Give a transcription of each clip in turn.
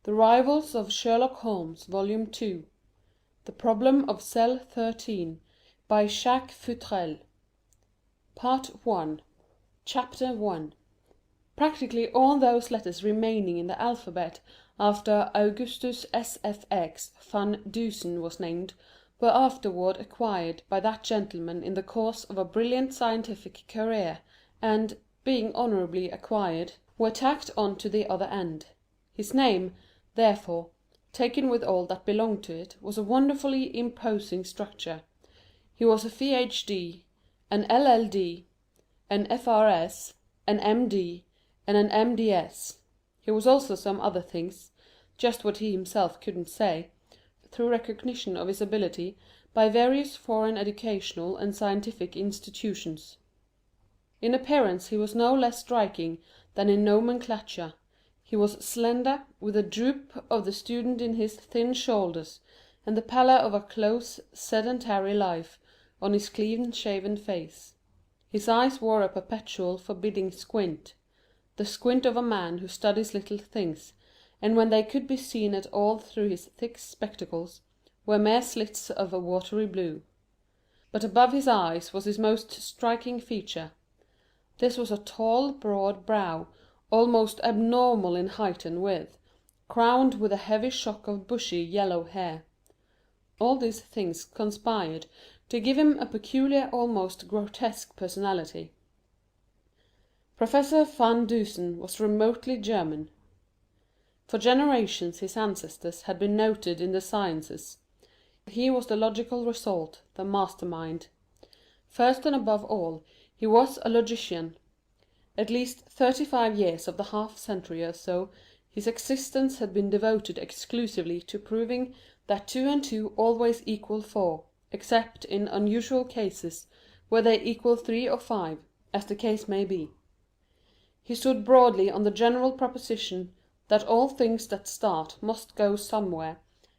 The Rivals of Sherlock Holmes, Volume 2. The Problem of Cell 13, by Jacques Futrelle. Part 1. Chapter 1. Practically all those letters remaining in the alphabet after Augustus SFX van Dusen was named were afterward acquired by that gentleman in the course of a brilliant scientific career, and, being honourably acquired, were tacked on to the other end. His name, therefore, taken with all that belonged to it, was a wonderfully imposing structure. He was a Ph.D., an LL.D., an F.R.S., an M.D., and an M.D.S. He was also some other things, just what he himself couldn't say, through recognition of his ability by various foreign educational and scientific institutions. In appearance he was no less striking than in nomenclature. He was slender, with a droop of the student in his thin shoulders, and the pallor of a close, sedentary life on his clean-shaven face. His eyes wore a perpetual forbidding squint, the squint of a man who studies little things, and when they could be seen at all through his thick spectacles, were mere slits of a watery blue. But above his eyes was his most striking feature. This was a tall, broad brow, almost abnormal in height and width, crowned with a heavy shock of bushy yellow hair. All these things conspired to give him a peculiar, almost grotesque personality. Professor Van Dusen was remotely German. For generations his ancestors had been noted in the sciences. He was the logical result, the mastermind. First and above all, he was a logician. At least 35 years of the half-century or so his existence had been devoted exclusively to proving that 2 and 2 always equal 4, except in unusual cases where they equal 3 or 5, as the case may be. He stood broadly on the general proposition that all things that start must go somewhere,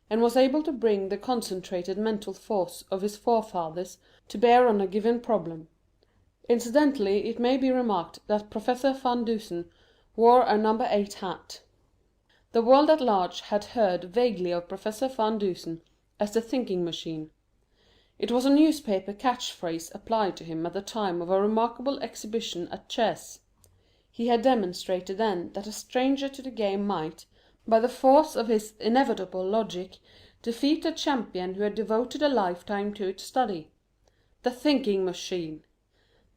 and was able to bring the concentrated mental force of his forefathers to bear on a given problem. Incidentally, it may be remarked that Professor Van Dusen wore a No. 8 hat. The world at large had heard vaguely of Professor Van Dusen as the thinking machine. It was a newspaper catch-phrase applied to him at the time of a remarkable exhibition at chess. He had demonstrated then that a stranger to the game might, by the force of his inevitable logic, defeat a champion who had devoted a lifetime to its study. The thinking machine!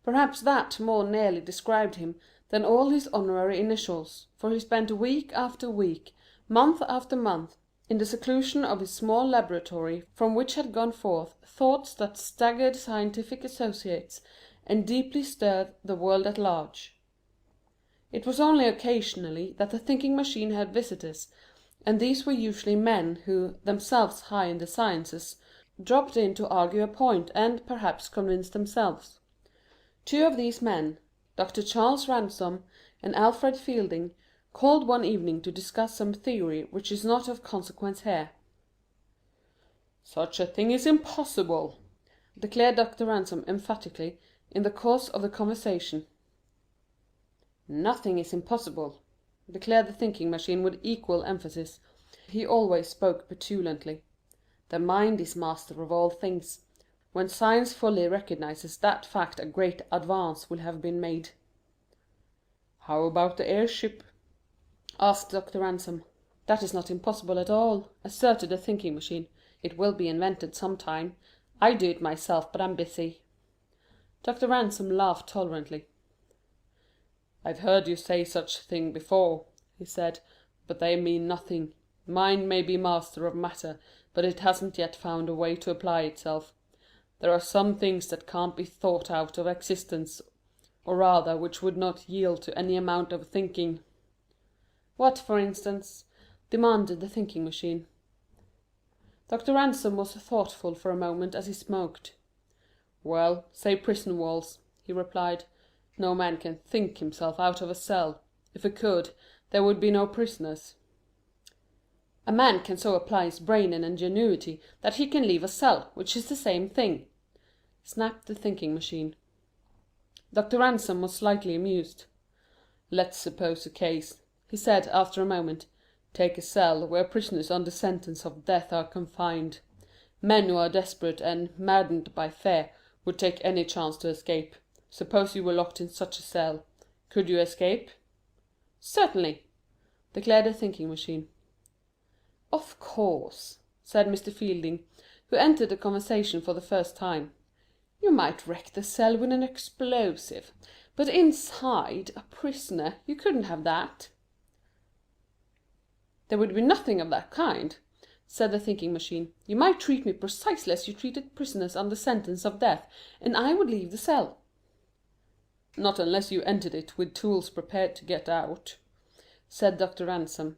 Perhaps that more nearly described him than all his honorary initials, for he spent week after week, month after month, in the seclusion of his small laboratory, from which had gone forth thoughts that staggered scientific associates and deeply stirred the world at large. It was only occasionally that the thinking machine had visitors, and these were usually men who, themselves high in the sciences, dropped in to argue a point and perhaps convince themselves. 2 of these men, Dr. Charles Ransom and Alfred Fielding, called one evening to discuss some theory which is not of consequence here. "Such a thing is impossible," declared Dr. Ransom emphatically in the course of the conversation. "Nothing is impossible," declared the thinking machine with equal emphasis. He always spoke petulantly. "The mind is master of all things. When science fully recognizes that fact a great advance will have been made." "How about the airship?" asked Dr. Ransom. "That is not impossible at all," asserted the thinking machine. "It will be invented some time. I do it myself, but I'm busy." Dr. Ransom laughed tolerantly. "I've heard you say such a thing before," he said, "but they mean nothing. Mind may be master of matter, but it hasn't yet found a way to apply itself. There are some things that can't be thought out of existence, or rather which would not yield to any amount of thinking." "What, for instance?" demanded the thinking machine. Dr. Ransom was thoughtful for a moment as he smoked. "Well, say prison walls," he replied. "No man can think himself out of a cell. If he could, there would be no prisoners." "A man can so apply his brain and ingenuity that he can leave a cell, which is the same thing," snapped the thinking machine. Dr. Ransom was slightly amused. "Let's suppose a case," he said after a moment. Take a cell where prisoners under sentence of death are confined. Men who are desperate and maddened by fear would take any chance to escape. Suppose you were locked in such a cell. Could you escape?" "Certainly," declared the thinking machine. "Of course," said Mr. Fielding, who entered the conversation for the first time. "You might wreck the cell with an explosive, but inside a prisoner you couldn't have that." "There would be nothing of that kind," said the thinking machine. "You might treat me precisely as you treated prisoners under sentence of death, and I would leave the cell." "Not unless you entered it with tools prepared to get out," said Dr. Ransom.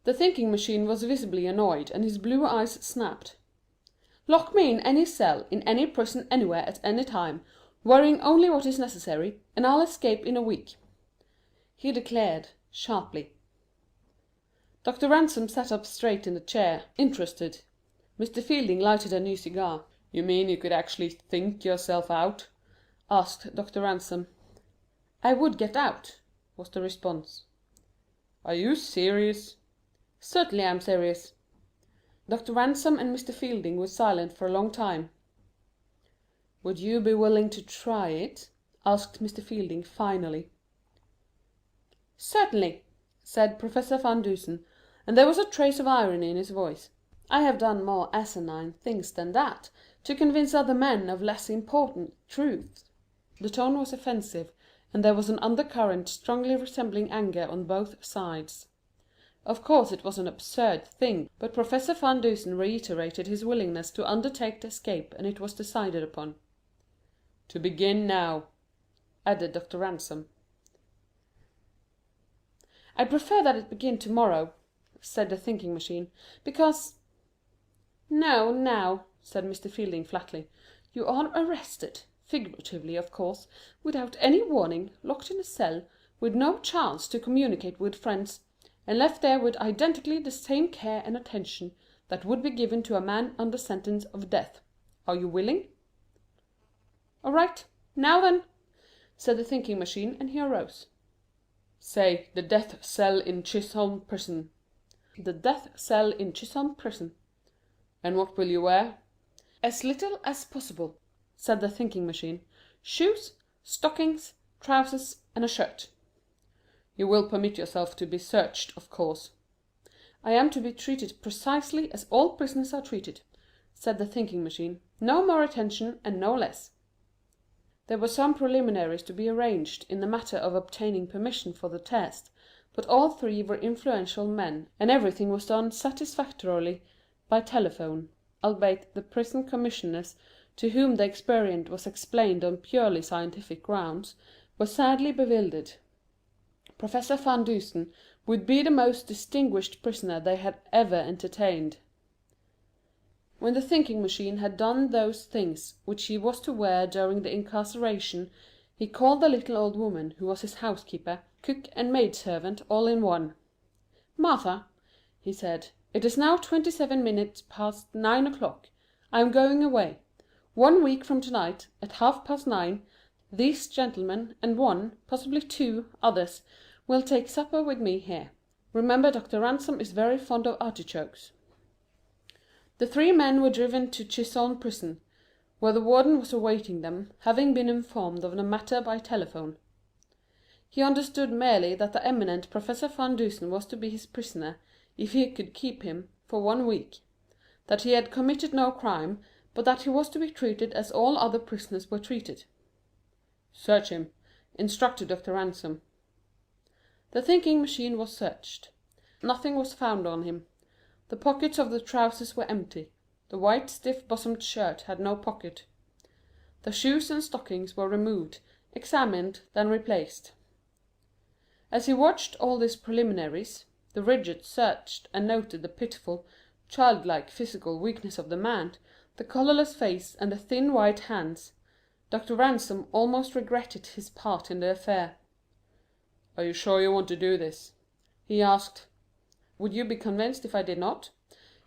The thinking machine was visibly annoyed, and his blue eyes snapped. "Lock me in any cell, in any prison anywhere at any time, wearing only what is necessary, and I'll escape in a week," he declared, sharply. Dr. Ransom sat up straight in the chair, interested. Mr. Fielding lighted a new cigar. "You mean you could actually think yourself out?" asked Dr. Ransom. "I would get out," was the response. "Are you serious?" "Certainly I am serious." Dr. Ransom and Mr. Fielding were silent for a long time. "Would you be willing to try it?" asked Mr. Fielding finally. "Certainly," said Professor Van Dusen, and there was a trace of irony in his voice. "I have done more asinine things than that, to convince other men of less important truths." The tone was offensive, and there was an undercurrent strongly resembling anger on both sides. Of course it was an absurd thing, but Professor Van Dusen reiterated his willingness to undertake the escape, and it was decided upon. "To begin now," added Dr. Ransom. "I prefer that it begin tomorrow," said the thinking machine, "because—" "No, now," said Mr. Fielding flatly. "You are arrested, figuratively of course, without any warning, locked in a cell, with no chance to communicate with friends, and left there with identically the same care and attention that would be given to a man under sentence of death. Are you willing?" "All right. Now then," said the thinking machine, and he arose. "Say, the death cell in Chisholm Prison." "The death cell in Chisholm Prison." "And what will you wear?" "As little as possible," said the thinking machine. "Shoes, stockings, trousers, and a shirt." "You will permit yourself to be searched, of course." "I am to be treated precisely as all prisoners are treated," said the thinking machine. "No more attention and no less." There were some preliminaries to be arranged in the matter of obtaining permission for the test, but all three were influential men, and everything was done satisfactorily by telephone, albeit the prison commissioners, to whom the experiment was explained on purely scientific grounds, were sadly bewildered. Professor Van Dusen would be the most distinguished prisoner they had ever entertained. When the thinking machine had done those things which he was to wear during the incarceration, he called the little old woman who was his housekeeper, cook and maidservant all in one. "Martha," he said, "it is now 27 minutes past 9 o'clock. I am going away. 1 week from tonight, at 9:30, these gentlemen, and one, possibly two, others, will take supper with me here. Remember Dr. Ransom is very fond of artichokes." The three men were driven to Chisholm Prison, where the warden was awaiting them, having been informed of the matter by telephone. He understood merely that the eminent Professor Van Dusen was to be his prisoner, if he could keep him, for 1 week; that he had committed no crime, but that he was to be treated as all other prisoners were treated. "Search him," instructed Dr. Ransom. The thinking machine was searched. Nothing was found on him. The pockets of the trousers were empty. The white stiff-bosomed shirt had no pocket. The shoes and stockings were removed, examined, then replaced. As he watched all these preliminaries, the rigid searched and noted the pitiful, childlike physical weakness of the man, the colorless face and the thin white hands, Dr. Ransom almost regretted his part in the affair. "Are you sure you want to do this?" he asked. "Would you be convinced if I did not?"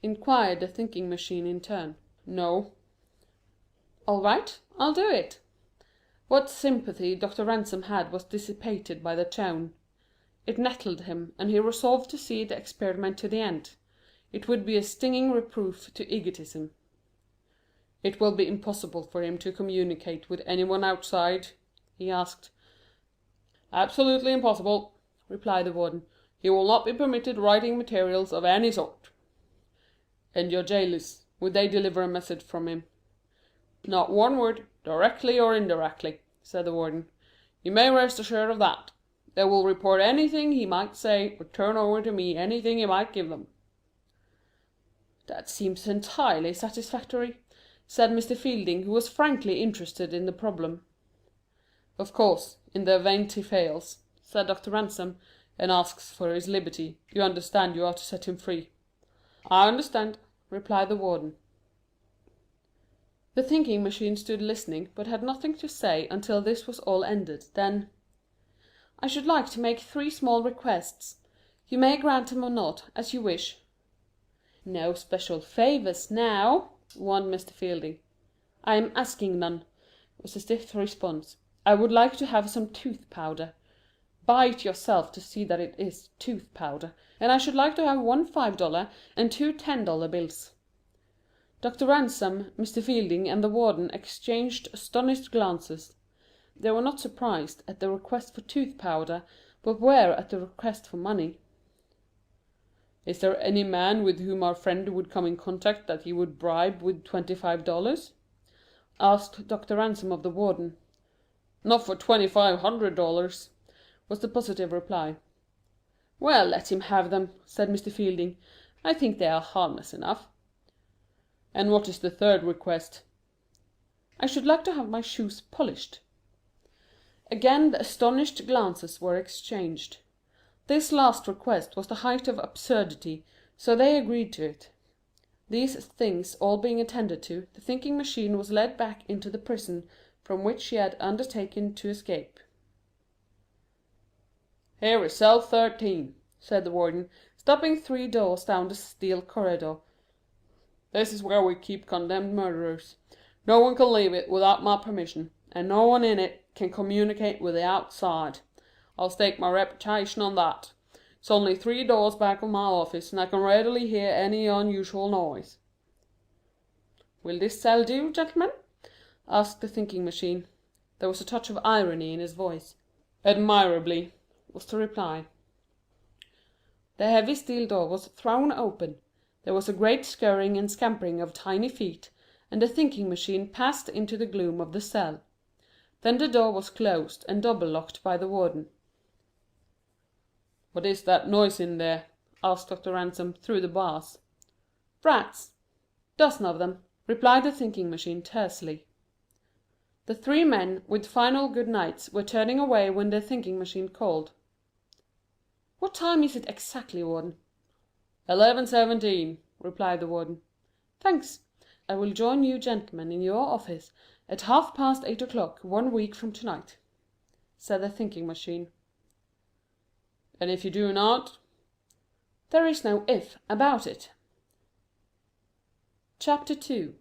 inquired the thinking machine in turn. "No." "All right, I'll do it." What sympathy Dr. Ransom had was dissipated by the tone. It nettled him, and he resolved to see the experiment to the end. It would be a stinging reproof to egotism. "It will be impossible for him to communicate with anyone outside?" he asked. "Absolutely impossible," replied the warden. "He will not be permitted writing materials of any sort." "And your jailers, would they deliver a message from him?" "Not one word, directly or indirectly," said the warden. "You may rest assured of that. They will report anything he might say, or turn over to me anything he might give them." "That seems entirely satisfactory," said Mr. Fielding, who was frankly interested in the problem. "Of course, in the event he fails," said Dr. Ransom, "and asks for his liberty, you understand you are to set him free." "I understand," replied the warden. The thinking machine stood listening, but had nothing to say until this was all ended. Then: "I should like to make 3 small requests. You may grant them or not, as you wish." "No special favors now," warned Mr. Fielding. "I am asking none," was the stiff response. "I would like to have some tooth powder. Buy it yourself to see that it is tooth powder. And I should like to have 1 $5 and 2 $10 bills." Dr. Ransom, Mr. Fielding, and the warden exchanged astonished glances. They were not surprised at the request for tooth powder, but were at the request for money. "Is there any man with whom our friend would come in contact that he would bribe with $25? asked Dr. Ransom of the warden. "Not for $2,500, was the positive reply. "Well, let him have them," said Mr. Fielding. "I think they are harmless enough." "And what is the third request?" "I should like to have my shoes polished." Again the astonished glances were exchanged. This last request was the height of absurdity, so they agreed to it. These things all being attended to, the thinking machine was led back into the prison from which she had undertaken to escape. "Here is cell 13, said the warden, stopping 3 doors down the steel corridor. "This is where we keep condemned murderers. No one can leave it without my permission, and no one in it can communicate with the outside. I'll stake my reputation on that. It's only 3 doors back of my office, and I can readily hear any unusual noise." "Will this cell do, gentlemen?" asked the thinking machine. There was a touch of irony in his voice. "Admirably," was the reply. The heavy steel door was thrown open. There was a great scurrying and scampering of tiny feet, and the thinking machine passed into the gloom of the cell. Then the door was closed and double-locked by the warden. "What is that noise in there?" asked Dr. Ransom through the bars. "Rats. Dozen of them," replied the thinking machine tersely. The 3 men, with final good nights, were turning away when the thinking machine called. "What time is it exactly, warden?" 11:17, replied the warden. "Thanks. I will join you gentlemen in your office at 8:30 1 week from tonight," said the thinking machine. "And if you do not?" "There is no if about it." Chapter 2.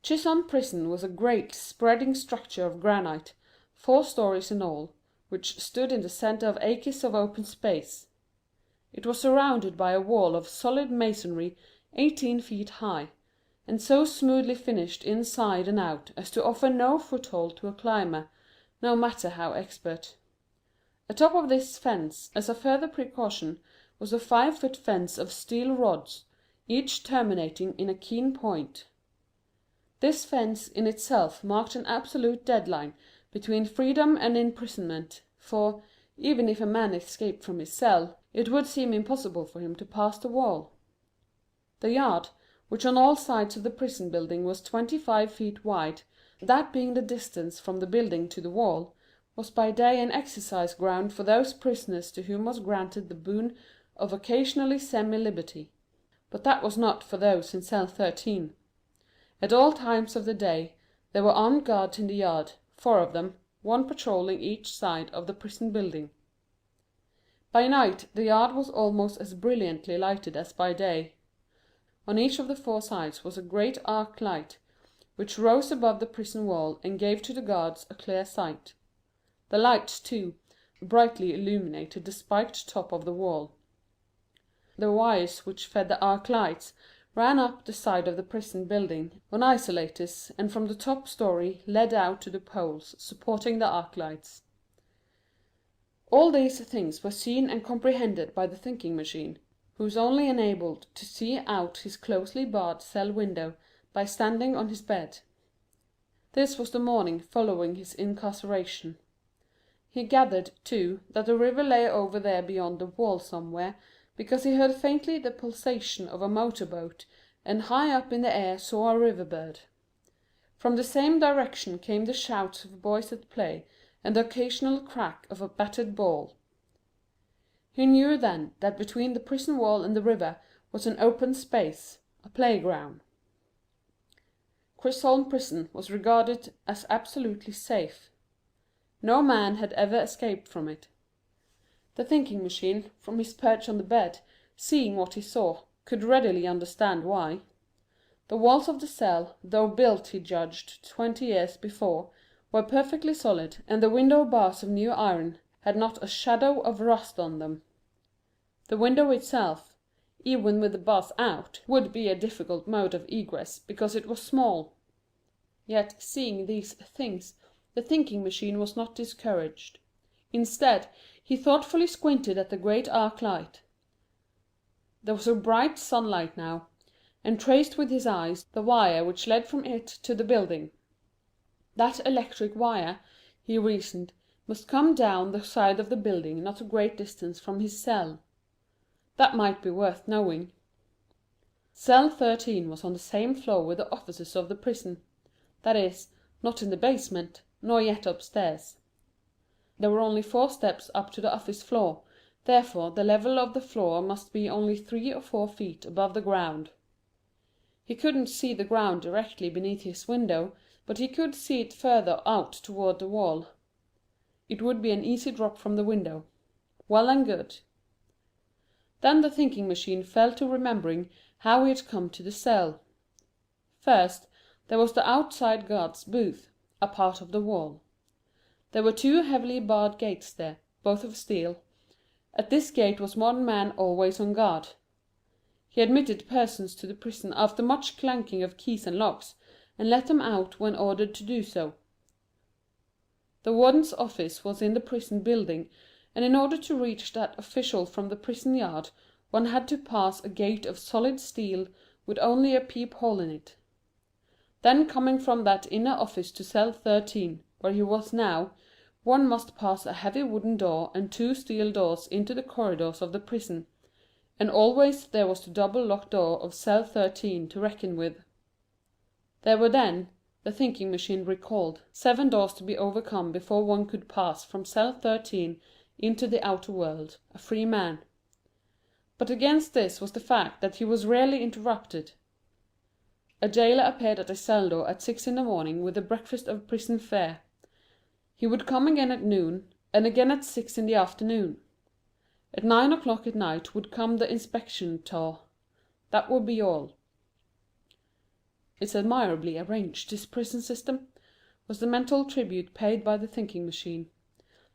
Chisholm Prison was a great, spreading structure of granite, 4 stories in all, which stood in the centre of acres of open space. It was surrounded by a wall of solid masonry 18 feet high, and so smoothly finished inside and out as to offer no foothold to a climber, no matter how expert. Atop of this fence, as a further precaution, was a 5-foot fence of steel rods, each terminating in a keen point. This fence in itself marked an absolute deadline between freedom and imprisonment, for, even if a man escaped from his cell, it would seem impossible for him to pass the wall. The yard, which on all sides of the prison building was 25 feet wide, that being the distance from the building to the wall, was by day an exercise ground for those prisoners to whom was granted the boon of occasionally semi-liberty. But that was not for those in cell 13. At all times of the day there were armed guards in the yard, 4 of them, 1 patrolling each side of the prison building. By night the yard was almost as brilliantly lighted as by day. On each of the 4 sides was a great arc light, which rose above the prison wall and gave to the guards a clear sight. The lights, too, brightly illuminated the spiked top of the wall. The wires which fed the arc lights ran up the side of the prison building on isolators, and from the top story led out to the poles supporting the arc lights. All these things were seen and comprehended by the thinking machine, who was only enabled to see out his closely barred cell window by standing on his bed. This was the morning following his incarceration. He gathered, too, that the river lay over there beyond the wall somewhere, because he heard faintly the pulsation of a motor boat, and high up in the air saw a river bird. From the same direction came the shouts of boys at play, and the occasional crack of a battered ball. He knew then that between the prison wall and the river was an open space, a playground. Chisholm Prison was regarded as absolutely safe. No man had ever escaped from it. The thinking machine, from his perch on the bed, seeing what he saw, could readily understand why. The walls of the cell, though built, he judged, 20 years before, were perfectly solid, and the window bars of new iron had not a shadow of rust on them. The window itself, even with the bars out, would be a difficult mode of egress, because it was small. Yet, seeing these things, the thinking machine was not discouraged. Instead, he thoughtfully squinted at the great arc light. There was a bright sunlight now, and traced with his eyes the wire which led from it to the building. That electric wire, he reasoned, must come down the side of the building not a great distance from his cell. That might be worth knowing. Cell 13 was on the same floor with the offices of the prison. That is, not in the basement, nor yet upstairs. There were only 4 steps up to the office floor, therefore the level of the floor must be only 3 or 4 feet above the ground. He couldn't see the ground directly beneath his window, but he could see it further out toward the wall. It would be an easy drop from the window. Well and good. Then the thinking machine fell to remembering how he had come to the cell. First, there was the outside guard's booth, a part of the wall. There were 2 heavily barred gates there, both of steel. At this gate was one man always on guard. He admitted persons to the prison after much clanking of keys and locks, and let them out when ordered to do so. The warden's office was in the prison building, and in order to reach that official from the prison yard, one had to pass a gate of solid steel with only a peep-hole in it. Then coming from that inner office to cell 13, where he was now, one must pass a heavy wooden door and 2 steel doors into the corridors of the prison, and always there was the double locked door of cell 13 to reckon with. There were then, the thinking machine recalled, 7 doors to be overcome before one could pass from cell 13 into the outer world, a free man. But against this was the fact that he was rarely interrupted. A jailer appeared at his cell door at 6 in the morning with a breakfast of prison fare. He would come again at noon, and again at 6 in the afternoon. At 9 o'clock at night would come the inspection tour. That would be all. "It's admirably arranged, this prison system," was the mental tribute paid by the thinking machine.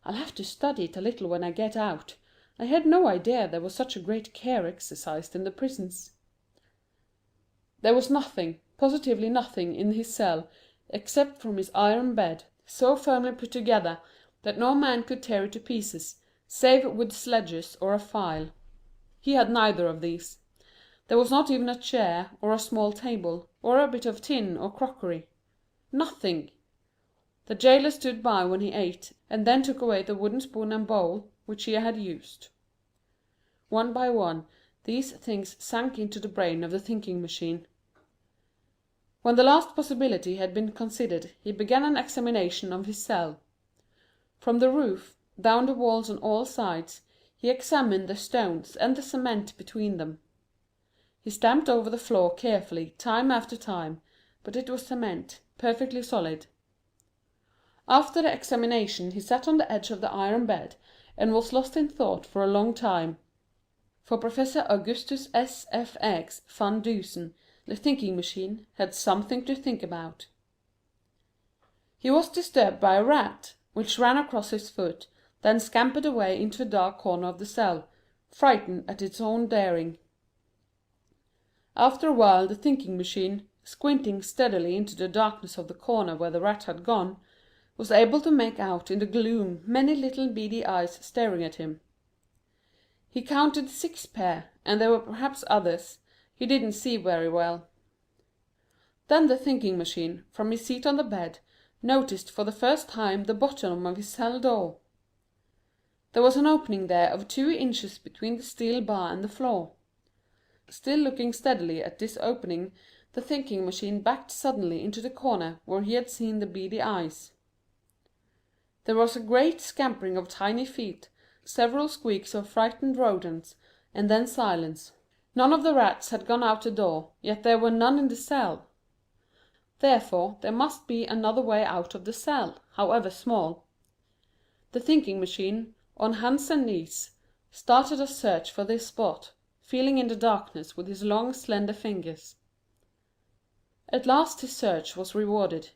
"I'll have to study it a little when I get out. I had no idea there was such a great care exercised in the prisons." There was nothing, positively nothing, in his cell, except from his iron bed, so firmly put together that no man could tear it to pieces, save with sledges or a file. He had neither of these. There was not even a chair, or a small table, or a bit of tin or crockery. Nothing. The jailer stood by when he ate, and then took away the wooden spoon and bowl which he had used. One by one, these things sank into the brain of the thinking machine. When the last possibility had been considered, he began an examination of his cell. From the roof, down the walls on all sides, he examined the stones and the cement between them. He stamped over the floor carefully, time after time, but it was cement, perfectly solid. After the examination he sat on the edge of the iron bed, and was lost in thought for a long time. For Professor Augustus S. F. X. van Dusen, the thinking machine had something to think about. He was disturbed by a rat, which ran across his foot, then scampered away into a dark corner of the cell, frightened at its own daring. After a while the thinking machine, squinting steadily into the darkness of the corner where the rat had gone, was able to make out in the gloom many little beady eyes staring at him. He counted 6 pair, and there were perhaps others, he didn't see very well. Then the thinking machine, from his seat on the bed, noticed for the first time the bottom of his cell door. There was an opening there of 2 inches between the steel bar and the floor. Still looking steadily at this opening, the thinking machine backed suddenly into the corner where he had seen the beady eyes. There was a great scampering of tiny feet, several squeaks of frightened rodents, and then silence. None of the rats had gone out the door, yet there were none in the cell. Therefore there must be another way out of the cell, however small. The thinking machine, on hands and knees, started a search for this spot, feeling in the darkness with his long slender fingers. At last his search was rewarded.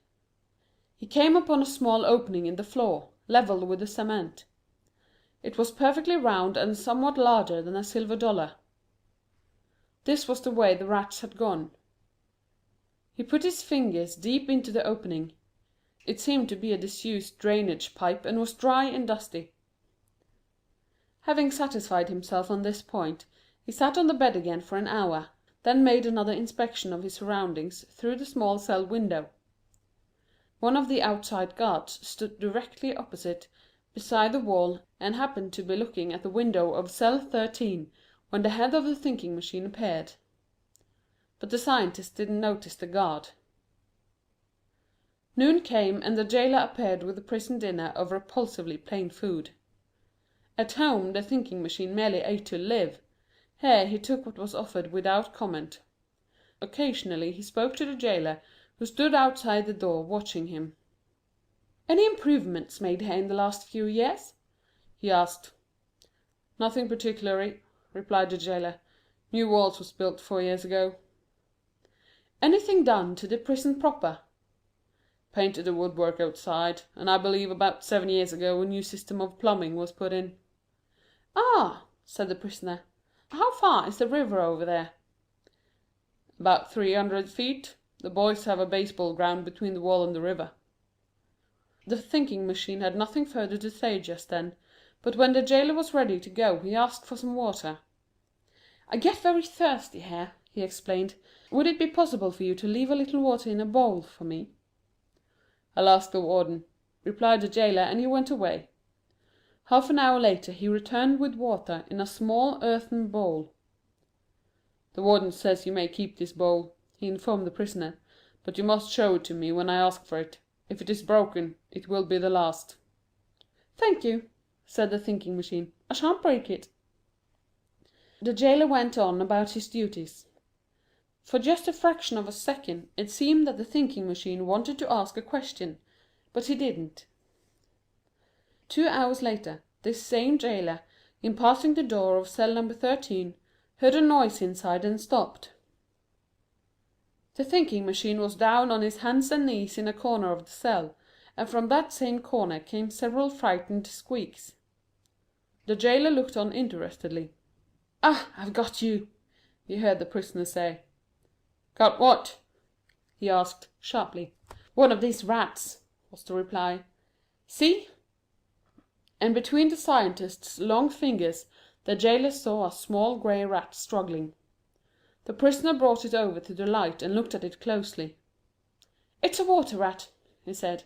He came upon a small opening in the floor, level with the cement. It was perfectly round and somewhat larger than a silver dollar. This was the way the rats had gone. He put his fingers deep into the opening. It seemed to be a disused drainage pipe and was dry and dusty. Having satisfied himself on this point, he sat on the bed again for an hour, then made another inspection of his surroundings through the small cell window. One of the outside guards stood directly opposite, beside the wall, and happened to be looking at the window of cell 13 when the head of the thinking machine appeared. But the scientist didn't notice the guard. Noon came and the jailer appeared with a prison dinner of repulsively plain food. At home the thinking machine merely ate to live. Here he took what was offered without comment. Occasionally he spoke to the jailer, who stood outside the door watching him. "Any improvements made here in the last few years?" he asked. "Nothing particularly," replied the jailer. "New walls was built 4 years ago." "Anything done to the prison proper?" "Painted the woodwork outside, and I believe about 7 years ago a new system of plumbing was put in." "Ah," said the prisoner. "How far is the river over there?" "About 300 feet. The boys have a baseball ground between the wall and the river." The thinking machine had nothing further to say just then, but when the jailer was ready to go he asked for some water. "I get very thirsty here," he explained. "Would it be possible for you to leave a little water in a bowl for me?" "I'll ask the warden," replied the jailer, and he went away. Half an hour later he returned with water in a small earthen bowl. "The warden says you may keep this bowl," he informed the prisoner, "but you must show it to me when I ask for it. If it is broken, it will be the last." "Thank you," said the thinking machine. "I shan't break it." The jailer went on about his duties. For just a fraction of a second it seemed that the thinking machine wanted to ask a question, but he didn't. 2 hours later, this same jailer, in passing the door of cell number 13, heard a noise inside and stopped. The thinking machine was down on his hands and knees in a corner of the cell, and from that same corner came several frightened squeaks. The jailer looked on interestedly. "Ah, I've got you," he heard the prisoner say. "Got what?" he asked, sharply. "One of these rats," was the reply. "See?" And between the scientist's long fingers the jailer saw a small grey rat struggling. The prisoner brought it over to the light and looked at it closely. "It's a water rat," he said.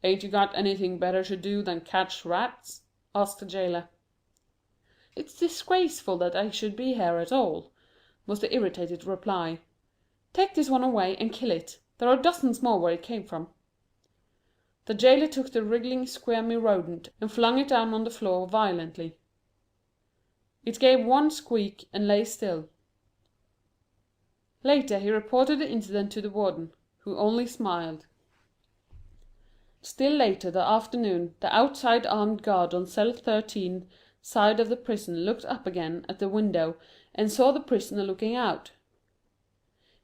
"Ain't you got anything better to do than catch rats?" asked the jailer. "It's disgraceful that I should be here at all," was the irritated reply. "Take this one away and kill it. There are dozens more where it came from." The jailer took the wriggling, squirmy rodent and flung it down on the floor violently. It gave one squeak and lay still. Later he reported the incident to the warden, who only smiled. Still later that afternoon the outside armed guard on cell 13 side of the prison looked up again at the window and saw the prisoner looking out.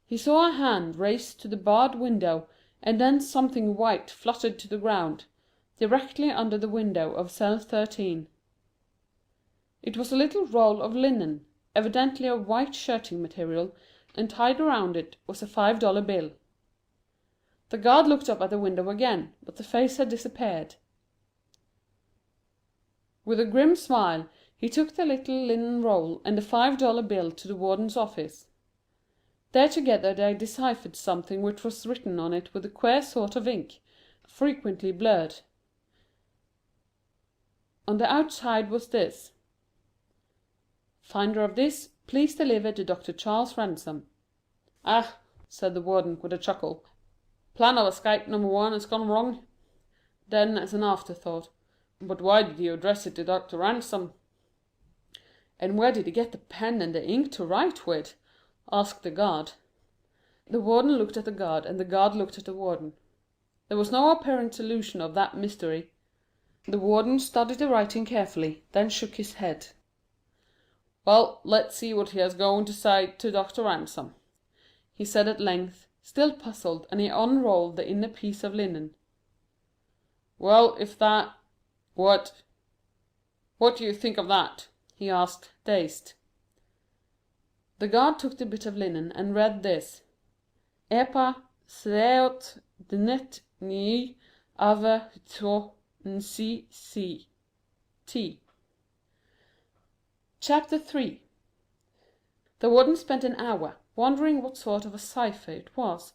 He saw a hand raised to the barred window, and then something white fluttered to the ground. directly under the window of cell 13. It was a little roll of linen, evidently of white shirting material, and tied around it was a $5 bill. The guard looked up at the window again, but the face had disappeared. With a grim smile, he took the little linen roll and the $5 bill to the warden's office. There together they deciphered something which was written on it with a queer sort of ink, frequently blurred. On the outside was this: "Finder of this, please deliver to Dr. Charles Ransom." "Ah," said the warden with a chuckle, "plan of escape number 1 has gone wrong." Then, as an afterthought, "But why did you address it to Dr. Ransom?" "And where did he get the pen and the ink to write with?" asked the guard. The warden looked at the guard, and the guard looked at the warden. There was no apparent solution of that mystery. The warden studied the writing carefully, then shook his head. "Well, let's see what he has going to say to Dr. Ransom," he said at length, still puzzled, and he unrolled the inner piece of linen. "Well, if that... What do you think of that?" he asked, dazed. The guard took the bit of linen and read this: "Epa seot dnet ni ave to nsi si t." Chapter 3. The warden spent an hour wondering what sort of a cipher it was,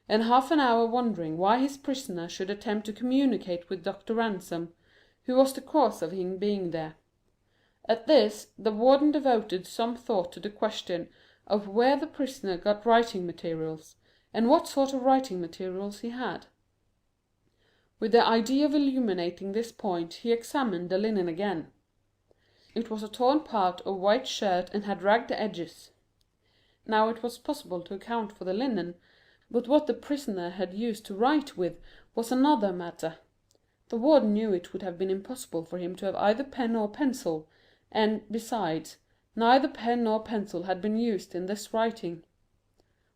and half an hour wondering why his prisoner should attempt to communicate with Dr. Ransom, who was the cause of him being there. At this, the warden devoted some thought to the question of where the prisoner got writing materials, and what sort of writing materials he had. With the idea of illuminating this point, he examined the linen again. It was a torn part of white shirt and had ragged edges. Now it was possible to account for the linen, but what the prisoner had used to write with was another matter. The warden knew it would have been impossible for him to have either pen or pencil, and, besides, neither pen nor pencil had been used in this writing.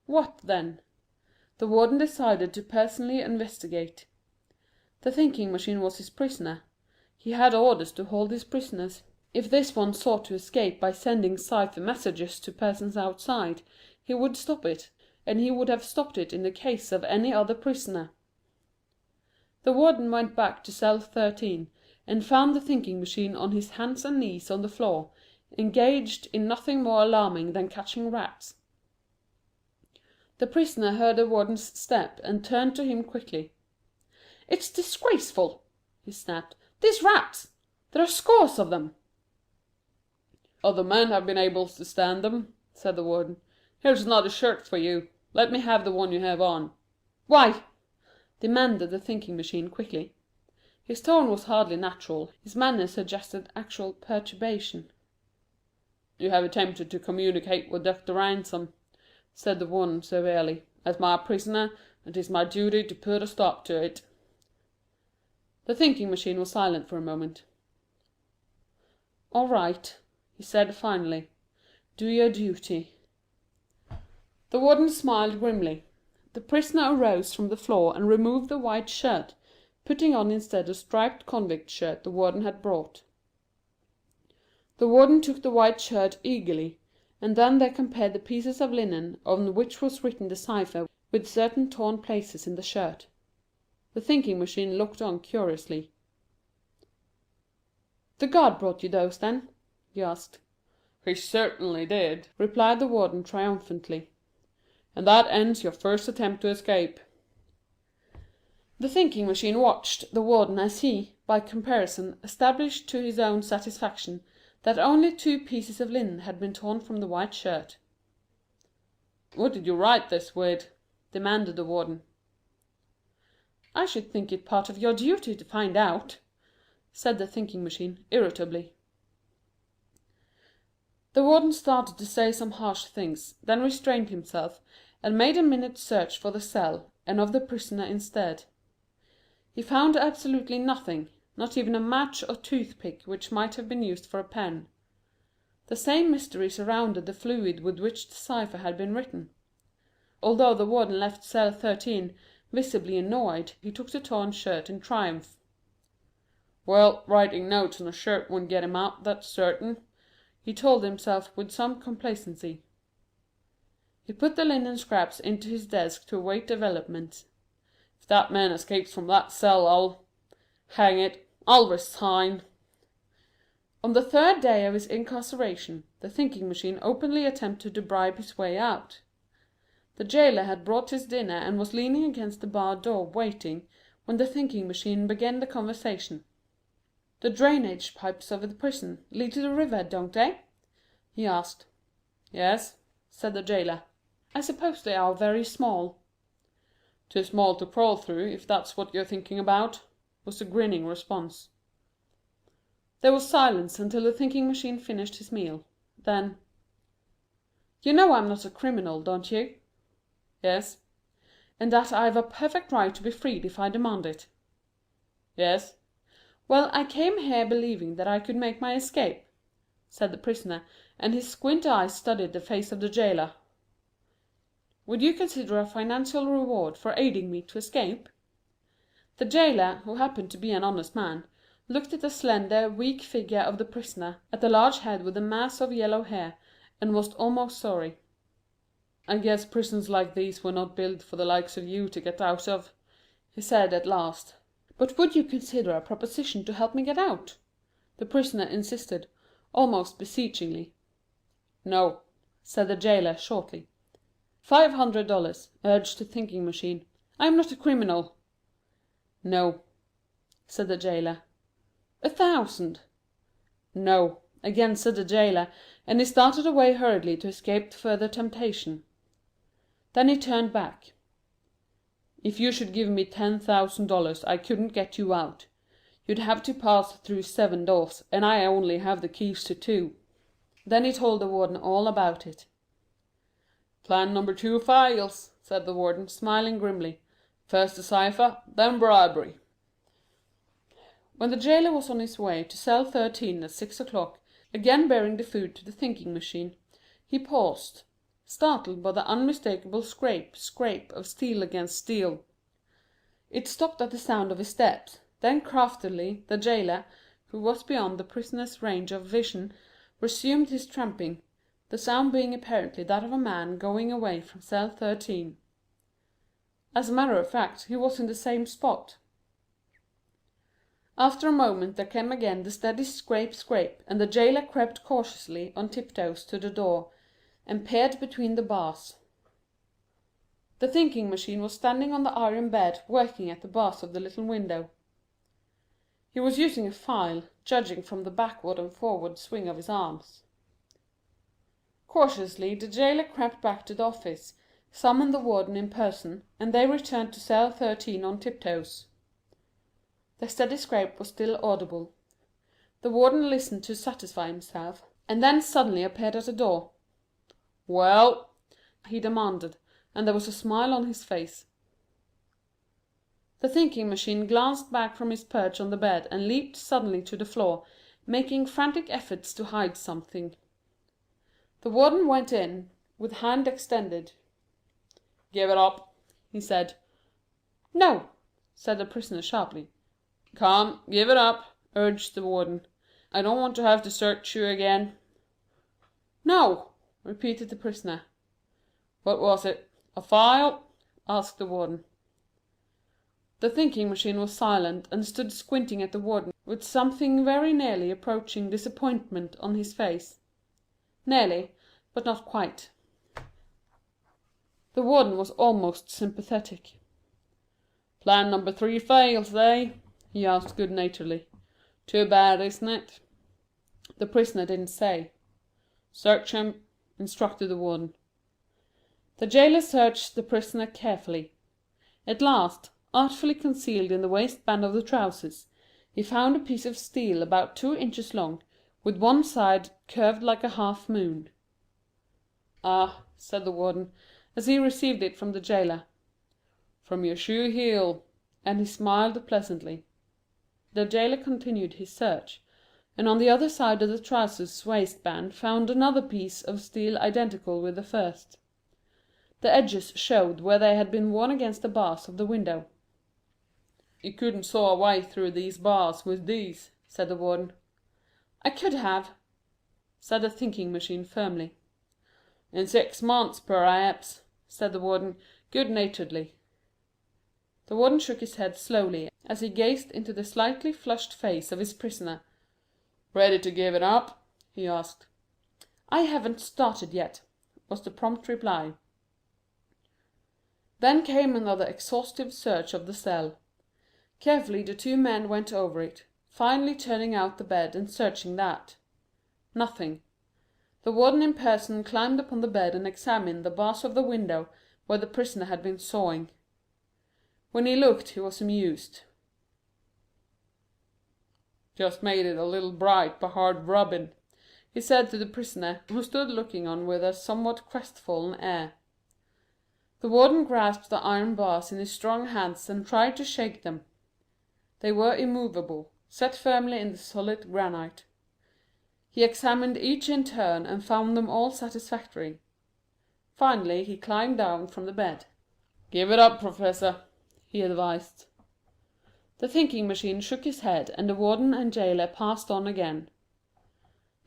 What, then? The warden decided to personally investigate. The thinking machine was his prisoner. He had orders to hold his prisoners. If this one sought to escape by sending cipher messages to persons outside, he would stop it, and he would have stopped it in the case of any other prisoner. The warden went back to cell 13, and found the thinking machine on his hands and knees on the floor, engaged in nothing more alarming than catching rats. The prisoner heard the warden's step, and turned to him quickly. "It's disgraceful," he snapped. "These rats! There are scores of them." "Other men have been able to stand them," said the warden. "Here's another shirt for you. Let me have the one you have on." "Why?" demanded the thinking machine quickly. His tone was hardly natural, his manner suggested actual perturbation. "You have attempted to communicate with Dr. Ransom," said the warden severely. "As my prisoner, it is my duty to put a stop to it." The thinking machine was silent for a moment. "All right," he said finally. "Do your duty." The warden smiled grimly. The prisoner arose from the floor and removed the white shirt, putting on instead a striped convict shirt the warden had brought. The warden took the white shirt eagerly, and then they compared the pieces of linen on which was written the cipher with certain torn places in the shirt. The thinking machine looked on curiously. "The guard brought you those, then?" he asked. "He certainly did," replied the warden triumphantly. "And that ends your first attempt to escape." The thinking machine watched the warden as he, by comparison, established to his own satisfaction that only 2 pieces of linen had been torn from the white shirt. "What did you write this with?" demanded the warden. "I should think it part of your duty to find out," said the thinking machine, irritably. The warden started to say some harsh things, then restrained himself, and made a minute's search for the cell, and of the prisoner instead. He found absolutely nothing, not even a match or toothpick which might have been used for a pen. The same mystery surrounded the fluid with which the cipher had been written. Although the warden left cell 13 visibly annoyed, he took the torn shirt in triumph. Well, writing notes on a shirt won't get him out, that's certain, he told himself with some complacency. He put the linen scraps into his desk to await developments. If that man escapes from that cell, hang it, I'll resign. On the third day of his incarceration, the thinking machine openly attempted to bribe his way out. The jailer had brought his dinner and was leaning against the barred door waiting when the thinking machine began the conversation. "The drainage pipes of the prison lead to the river, don't they?" he asked. "Yes," said the jailer. "I suppose they are very small." "Too small to crawl through, if that's what you're thinking about," was the grinning response. There was silence until the thinking machine finished his meal. Then, "You know I'm not a criminal, don't you?" "Yes." "And that I've a perfect right to be freed if I demand it." "Yes." "Well, I came here believing that I could make my escape," said the prisoner, and his squint eyes studied the face of the jailer. "Would you consider a financial reward for aiding me to escape?" The jailer, who happened to be an honest man, looked at the slender, weak figure of the prisoner, at the large head with the mass of yellow hair, and was almost sorry. "I guess prisons like these were not built for the likes of you to get out of," he said at last. "But would you consider a proposition to help me get out?" the prisoner insisted, almost beseechingly. "No," said the jailer shortly. $500, urged the thinking machine. "I am not a criminal." "No," said the jailer. 1,000. "No," again said the jailer, and he started away hurriedly to escape further temptation. Then he turned back. "If you should give me $10,000 I couldn't get you out. You'd have to pass through 7 doors, and I only have the keys to 2. Then he told the warden all about it. "Plan number 2 fails," said the warden, smiling grimly. "First the cipher, then bribery." When the jailer was on his way to cell 13 at 6 o'clock, again bearing the food to the thinking machine, he paused, startled by the unmistakable scrape of steel against steel. It stopped at the sound of his steps. Then craftily the jailer, who was beyond the prisoner's range of vision, resumed his tramping, the sound being apparently that of a man going away from cell 13. As a matter of fact, he was in the same spot. After a moment there came again the steady scrape, and the jailer crept cautiously on tiptoes to the door, and peered between the bars. The thinking machine was standing on the iron bed, working at the bars of the little window. He was using a file, judging from the backward and forward swing of his arms. Cautiously the jailer crept back to the office, summoned the warden in person, and they returned to cell 13 on tiptoes. The steady scrape was still audible. The warden listened to satisfy himself, and then suddenly appeared at the door. "Well?" he demanded, and there was a smile on his face. The thinking machine glanced back from his perch on the bed and leaped suddenly to the floor, making frantic efforts to hide something. The warden went in, with hand extended. "Give it up," he said. "No," said the prisoner sharply. "Come, give it up," urged the warden. "I don't want to have to search you again." "No," repeated the prisoner. "What was it? A file?" asked the warden. The thinking machine was silent, and stood squinting at the warden with something very nearly approaching disappointment on his face. Nearly, but not quite. The warden was almost sympathetic. "Plan number 3 fails, eh?" he asked good-naturedly. "Too bad, isn't it?" The prisoner didn't say. "Search him," instructed the warden. The jailer searched the prisoner carefully. At last, artfully concealed in the waistband of the trousers, he found a piece of steel about 2 inches long, with one side curved like a half moon. "Ah," said the warden, as he received it from the jailer, "from your shoe heel," and he smiled pleasantly. The jailer continued his search, and on the other side of the trousers waistband found another piece of steel identical with the first. The edges showed where they had been worn against the bars of the window. "You couldn't saw a way through these bars with these," said the warden. "I could have," said the thinking machine firmly. "In 6 months, perhaps," said the warden, good-naturedly. The warden shook his head slowly as he gazed into the slightly flushed face of his prisoner. "Ready to give it up?" he asked. "I haven't started yet," was the prompt reply. Then came another exhaustive search of the cell. Carefully the two men went over it, finally turning out the bed and searching that. Nothing. The warden in person climbed upon the bed and examined the bars of the window where the prisoner had been sawing. When he looked he was amused. "Just made it a little bright by hard rubbing," he said to the prisoner, who stood looking on with a somewhat crestfallen air. The warden grasped the iron bars in his strong hands and tried to shake them. They were immovable, set firmly in the solid granite. He examined each in turn and found them all satisfactory. Finally he climbed down from the bed. "Give it up, Professor," he advised. The thinking machine shook his head, and the warden and jailer passed on again.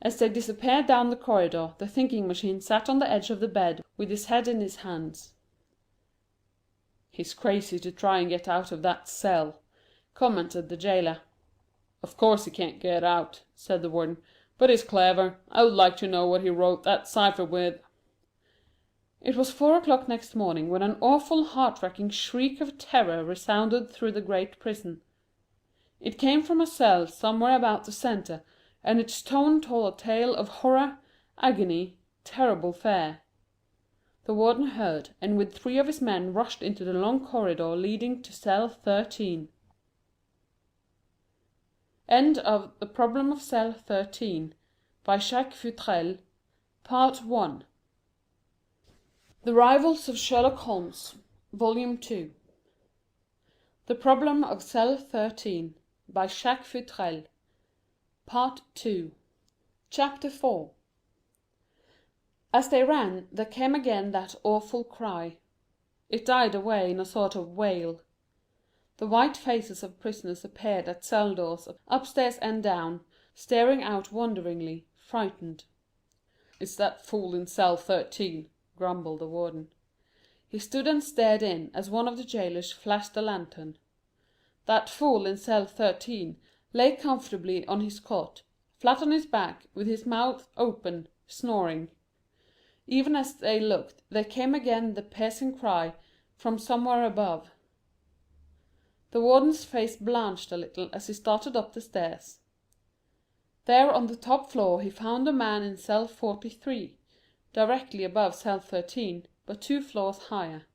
As they disappeared down the corridor, the thinking machine sat on the edge of the bed with his head in his hands. "He's crazy to try and get out of that cell," commented the jailer. "Of course he can't get out," said the warden, "but he's clever. I would like to know what he wrote that cipher with." It was 4 o'clock next morning when an awful heart-racking shriek of terror resounded through the great prison. It came from a cell somewhere about the centre, and its tone told a tale of horror, agony, terrible fear. The warden heard, and with 3 of his men rushed into the long corridor leading to cell 13. End of The Problem of Cell 13 by Jacques Futrelle, Part 1. The Rivals of Sherlock Holmes, Volume 2. The Problem of Cell 13 by Jacques Futrelle, Part 2. Chapter 4. As they ran, there came again that awful cry. It died away in a sort of wail. The white faces of prisoners appeared at cell doors upstairs and down, staring out wonderingly, frightened. "It's that fool in cell 13, grumbled the warden. He stood and stared in as one of the jailers flashed a lantern. That fool in cell 13 lay comfortably on his cot, flat on his back, with his mouth open, snoring. Even as they looked, there came again the piercing cry from somewhere above. The warden's face blanched a little as he started up the stairs. There on the top floor he found a man in cell 43, directly above cell 13, but 2 floors higher,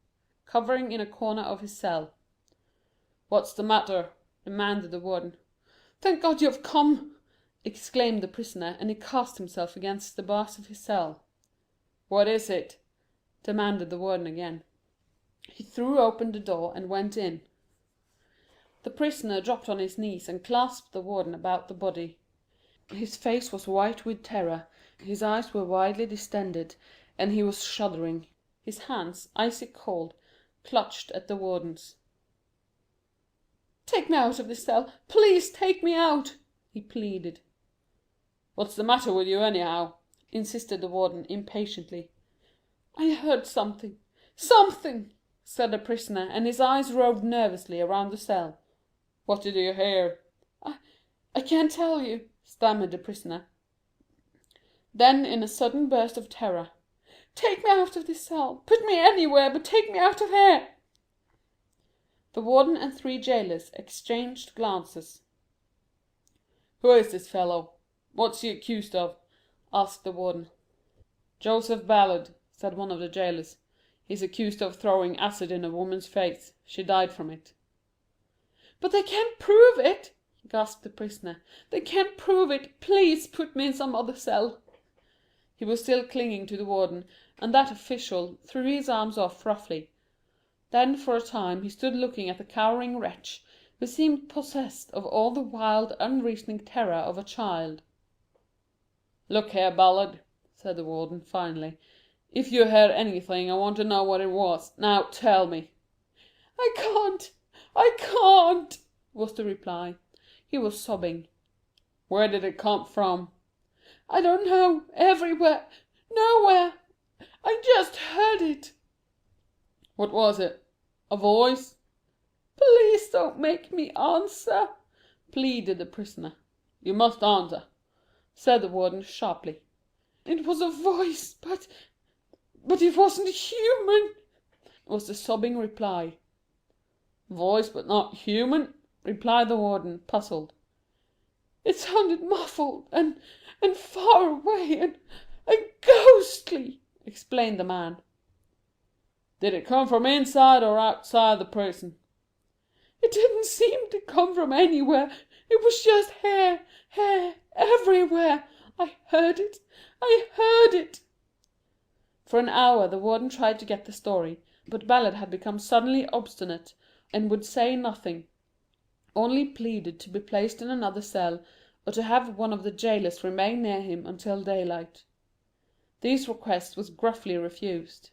cowering in a corner of his cell. "What's the matter?" demanded the warden. "Thank God you have come!" exclaimed the prisoner, and he cast himself against the bars of his cell. "What is it?" demanded the warden again. He threw open the door and went in. The prisoner dropped on his knees and clasped the warden about the body. His face was white with terror, his eyes were widely distended, and he was shuddering. His hands, icy cold, clutched at the warden's. "Take me out of this cell! Please take me out!" he pleaded. "What's the matter with you, anyhow?" insisted the warden impatiently. "I heard something, said the prisoner, and his eyes roved nervously around the cell. "What did you hear?" I can't tell you," stammered the prisoner. Then, in a sudden burst of terror, "Take me out of this cell! Put me anywhere, but take me out of here!" The warden and 3 jailers exchanged glances. "Who is this fellow? What's he accused of?" asked the warden. "Joseph Ballard," said one of the jailers. "He's accused of throwing acid in a woman's face. She died from it." "But they can't prove it," gasped the prisoner. "They can't prove it. Please put me in some other cell." He was still clinging to the warden, and that official threw his arms off roughly. Then for a time he stood looking at the cowering wretch, who seemed possessed of all the wild, unreasoning terror of a child. "Look here, Ballard," said the warden, finally. "If you heard anything, I want to know what it was. Now, tell me." I can't!" was the reply. He was sobbing. Where did it come from? I don't know. Everywhere. Nowhere. I just heard it. What was it? A voice? Please don't make me answer, pleaded the prisoner. You must answer, said the warden sharply. It was a voice, but it wasn't human, was the sobbing reply. Voice but not human, replied the warden, puzzled. It sounded muffled and far away and ghostly, explained the man. Did it come from inside or outside the prison? It didn't seem to come from anywhere. It was just hair, everywhere. I heard it. For an hour the warden tried to get the story, but Ballard had become suddenly obstinate, and would say nothing, only pleaded to be placed in another cell, or to have one of the jailers remain near him until daylight. These requests was gruffly refused.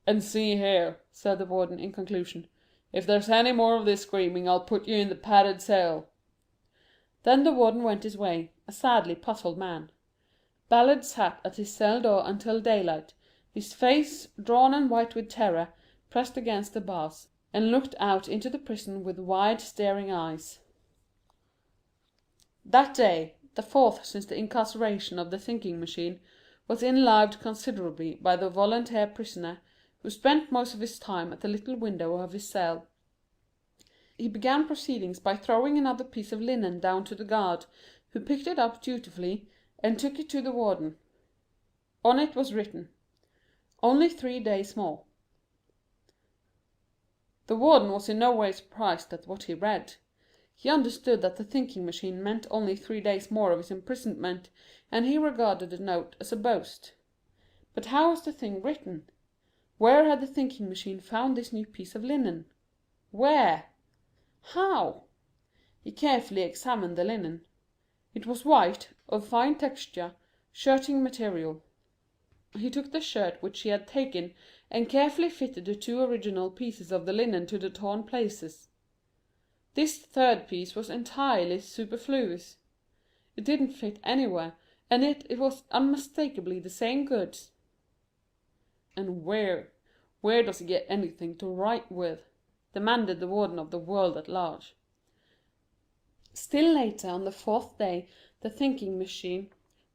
And see here, said the warden in conclusion, if there's any more of this screaming, I'll put you in the padded cell. Then the warden went his way, a sadly puzzled man. Ballard sat at his cell door until daylight, his face, drawn and white with terror, pressed against the bars, and looked out into the prison with wide staring eyes. That day, the fourth since the incarceration of the thinking machine, was enlivened considerably by the volunteer prisoner, who spent most of his time at the little window of his cell. He began proceedings by throwing another piece of linen down to the guard, who picked it up dutifully and took it to the warden. On it was written, "Only 3 days more." The warden was in no way surprised at what he read. He understood that the thinking machine meant only 3 days more of his imprisonment, and he regarded the note as a boast. But how was the thing written? Where had the thinking machine found this new piece of linen? Where? How? He carefully examined the linen. It was white, of fine texture, shirting material. He took the shirt which he had taken and carefully fitted the 2 original pieces of the linen to the torn places. This third piece was entirely superfluous. It didn't fit anywhere, and yet it was unmistakably the same goods. And where does he get anything to write with? Demanded the warden of the world at large. Still later on the 4th day, the thinking machine,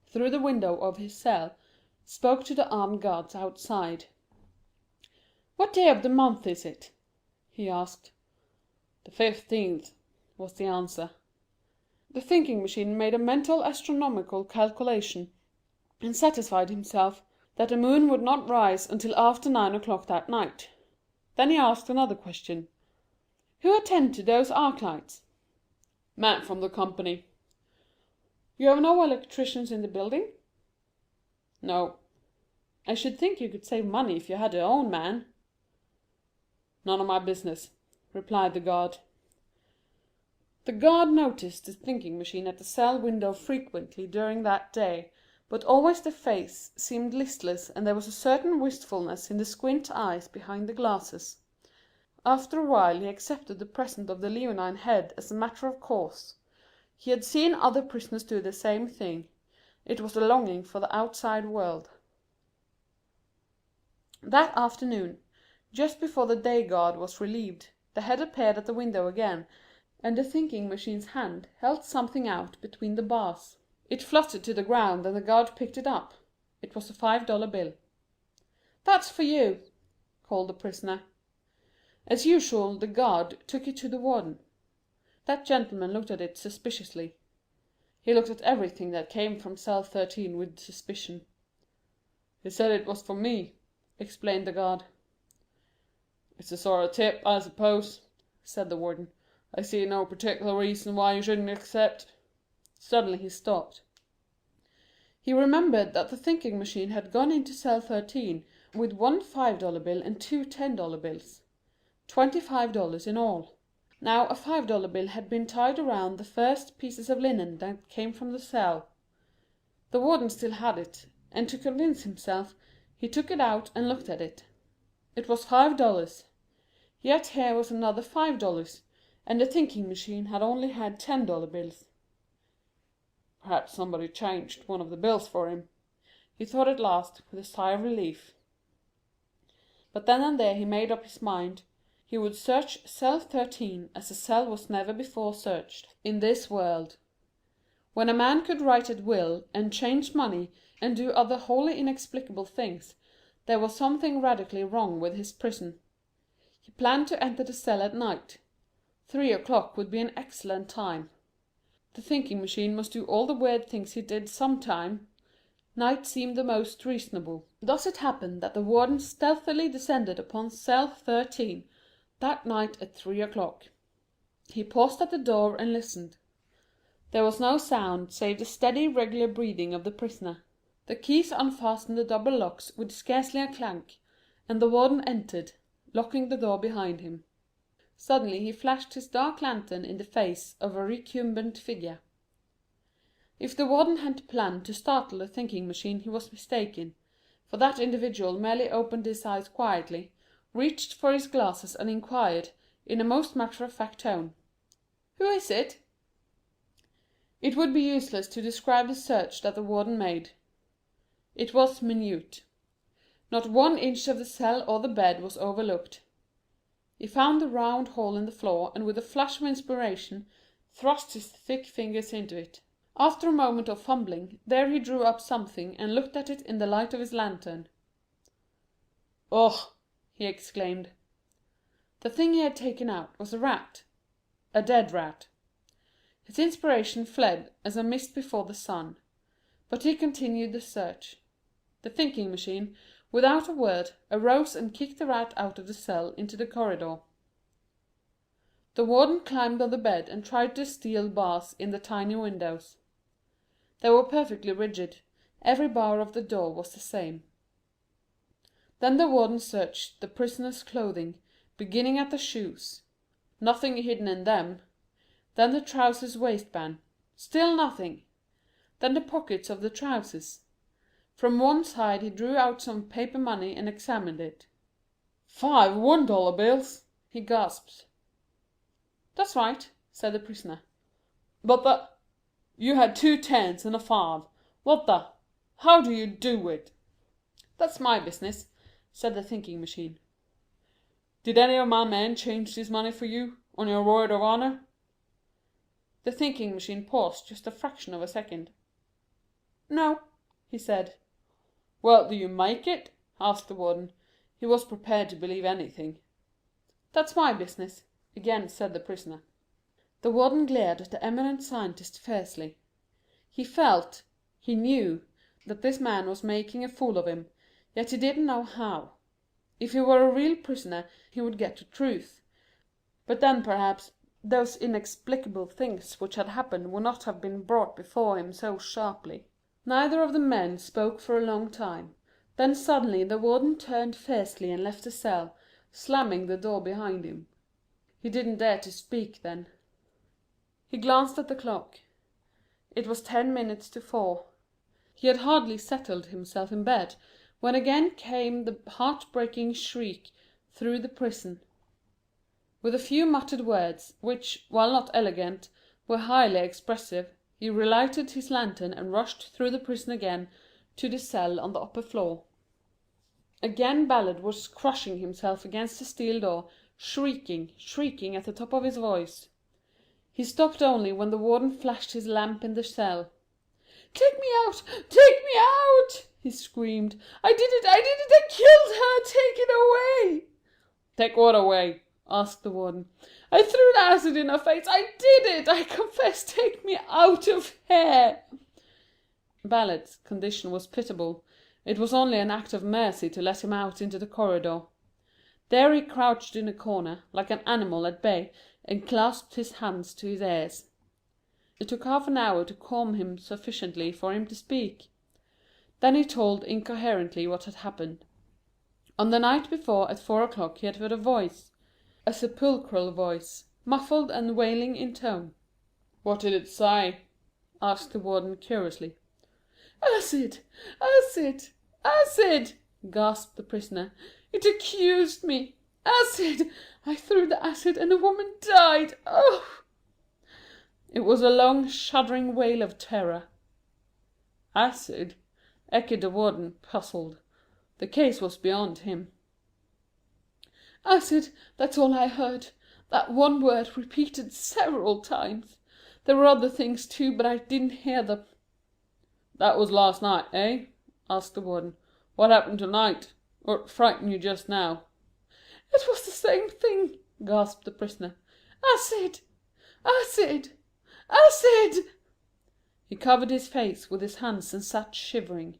through the window of his cell, spoke to the armed guards outside. "What day of the month is it?" he asked. "The 15th," was the answer. The thinking machine made a mental astronomical calculation, and satisfied himself that the moon would not rise until after 9 o'clock that night. Then he asked another question. "Who attend to those arc lights?" "Man from the company." "You have no electricians in the building?" "No." "I should think you could save money if you had your own man." "None of my business," replied the guard. The guard noticed the thinking machine at the cell window frequently during that day, but always the face seemed listless and there was a certain wistfulness in the squint eyes behind the glasses. After a while he accepted the presence of the leonine head as a matter of course. He had seen other prisoners do the same thing. It was a longing for the outside world. That afternoon, just before the day guard was relieved, the head appeared at the window again, and the thinking machine's hand held something out between the bars. It fluttered to the ground and the guard picked it up. It was a $5 bill. "That's for you," called the prisoner. As usual, the guard took it to the warden. That gentleman looked at it suspiciously. He looked at everything that came from cell 13 with suspicion. "He said it was for me," explained the guard. "It's a sort of tip, I suppose," said the warden. "I see no particular reason why you shouldn't accept." Suddenly he stopped. He remembered that the thinking machine had gone into cell 13 with 1 $5 bill and 2 $10 bills. $25 in all. Now a $5 bill had been tied around the first pieces of linen that came from the cell. The warden still had it, and to convince himself, he took it out and looked at it. It was $5. Yet here was another $5, and the thinking machine had only had $10 bills. Perhaps somebody changed one of the bills for him, he thought at last, with a sigh of relief. But then and there he made up his mind. He would search cell 13 as a cell was never before searched in this world. When a man could write at will, and change money, and do other wholly inexplicable things, there was something radically wrong with his prison. He planned to enter the cell at night. 3 o'clock would be an excellent time. The thinking machine must do all the weird things he did sometime. Night seemed the most reasonable. Thus it happened that the warden stealthily descended upon cell 13 that night at 3 o'clock. He paused at the door and listened. There was no sound save the steady, regular breathing of the prisoner. The keys unfastened the double locks with scarcely a clank, and the warden entered, locking the door behind him. Suddenly he flashed his dark lantern in the face of a recumbent figure. If the warden had planned to startle the thinking machine he was mistaken, for that individual merely opened his eyes quietly, reached for his glasses and inquired, in a most matter-of-fact tone, "Who is it?" It would be useless to describe the search that the warden made. It was minute. Not 1 inch of the cell or the bed was overlooked. He found the round hole in the floor, and with a flash of inspiration, thrust his thick fingers into it. After a moment of fumbling, there he drew up something and looked at it in the light of his lantern. "Ugh!" he exclaimed. The thing he had taken out was a rat. A dead rat. His inspiration fled as a mist before the sun. But he continued the search. The thinking machine, without a word, arose and kicked the rat out of the cell into the corridor. The warden climbed on the bed and tried the steel bars in the tiny windows. They were perfectly rigid. Every bar of the door was the same. Then the warden searched the prisoner's clothing, beginning at the shoes. Nothing hidden in them. Then the trousers' waistband. Still nothing. Then the pockets of the trousers. From one side he drew out some paper money and examined it. "5 $1 bills," he gasped. "That's right," said the prisoner. "But you had 2 10s and a 5. How do you do it?" "That's my business," said the thinking machine. "Did any of my men change this money for you, on your word of honor?" The thinking machine paused just a fraction of a second. "No," he said. "Well, do you make it?" asked the warden. He was prepared to believe anything. "That's my business," again said the prisoner. The warden glared at the eminent scientist fiercely. He felt, he knew, that this man was making a fool of him, yet he didn't know how. If he were a real prisoner he would get the truth. But then perhaps those inexplicable things which had happened would not have been brought before him so sharply. Neither of the men spoke for a long time. Then suddenly the warden turned fiercely and left the cell, slamming the door behind him. He didn't dare to speak then. He glanced at the clock. It was 10 minutes to 4. He had hardly settled himself in bed when again came the heart-breaking shriek through the prison. With a few muttered words, which, while not elegant, were highly expressive, he relighted his lantern and rushed through the prison again to the cell on the upper floor. Again Ballard was crushing himself against the steel door, shrieking at the top of his voice. He stopped only when the warden flashed his lamp in the cell. "Take me out! Take me out!" he screamed. I did it! I killed her! Take it away!" "Take what away?" asked the warden. "I threw acid in her face! I did it! I confess! Take me out of here!" Ballard's condition was pitiable. It was only an act of mercy to let him out into the corridor. There he crouched in a corner, like an animal at bay, and clasped his hands to his ears. It took half an hour to calm him sufficiently for him to speak. Then he told incoherently what had happened. On the night before at 4 o'clock he had heard a voice, a sepulchral voice, muffled and wailing in tone. "What did it say?" asked the warden curiously. "Acid! Acid! Acid!" gasped the prisoner. "It accused me. Acid! I threw the acid and the woman died. Oh!" It was a long, shuddering wail of terror. "Acid?" echoed the warden, puzzled. The case was beyond him. "Acid, that's all I heard. That one word repeated several times. There were other things too, but I didn't hear them." "That was last night, eh?" asked the warden. "What happened tonight? What frightened you just now?" "It was the same thing," gasped the prisoner. "Acid! Acid! Acid!" He covered his face with his hands and sat shivering.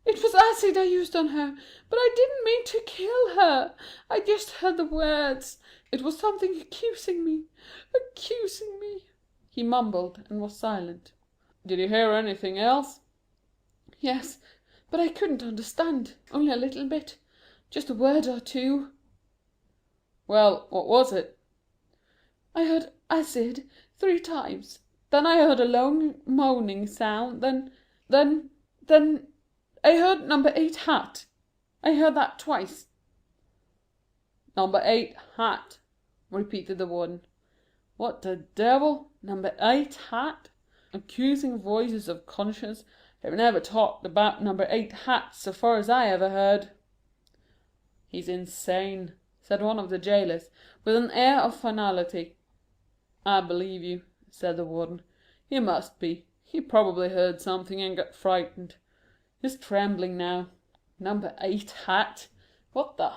"It was acid I used on her, but I didn't mean to kill her. I just heard the words. It was something accusing me, accusing me." He mumbled and was silent. "Did you hear anything else?" "Yes, but I couldn't understand, only a little bit. Just a word or two." "Well, what was it?" "I heard acid 3 times. Then I heard a long moaning sound. Then I heard number 8 hat. I heard that twice." "Number 8 hat," repeated the warden. "What the devil? Number 8 hat? Accusing voices of conscience have never talked about number 8 hats so far as I ever heard." "He's insane," said one of the jailers, with an air of finality. "I believe you," said the warden. "He must be. He probably heard something and got frightened. He's trembling now. Number 8 hat. What the—"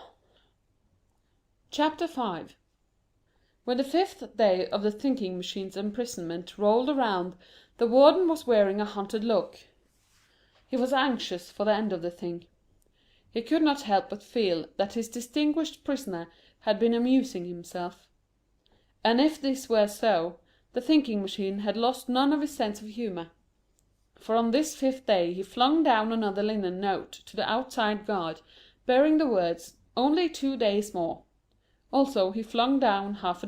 Chapter 5. When the 5th day of the thinking machine's imprisonment rolled around, the warden was wearing a hunted look. He was anxious for the end of the thing. He could not help but feel that his distinguished prisoner had been amusing himself. And if this were so, the thinking machine had lost none of his sense of humor. For on this 5th day he flung down another linen note to the outside guard, bearing the words, "Only 2 days more." Also he flung down $half.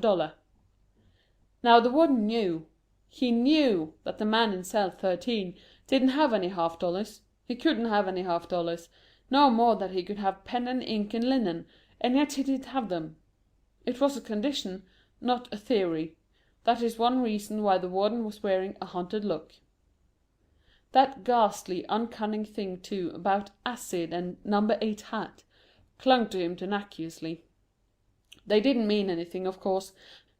Now the warden knew. He knew that the man in cell 13 didn't have any $half. He couldn't have any $half, no more than he could have pen and ink and linen, and yet he did have them. It was a condition, not a theory. That is one reason why the warden was wearing a hunted look. That ghastly, uncanny thing too about acid and number 8 hat clung to him tenaciously. They didn't mean anything, of course,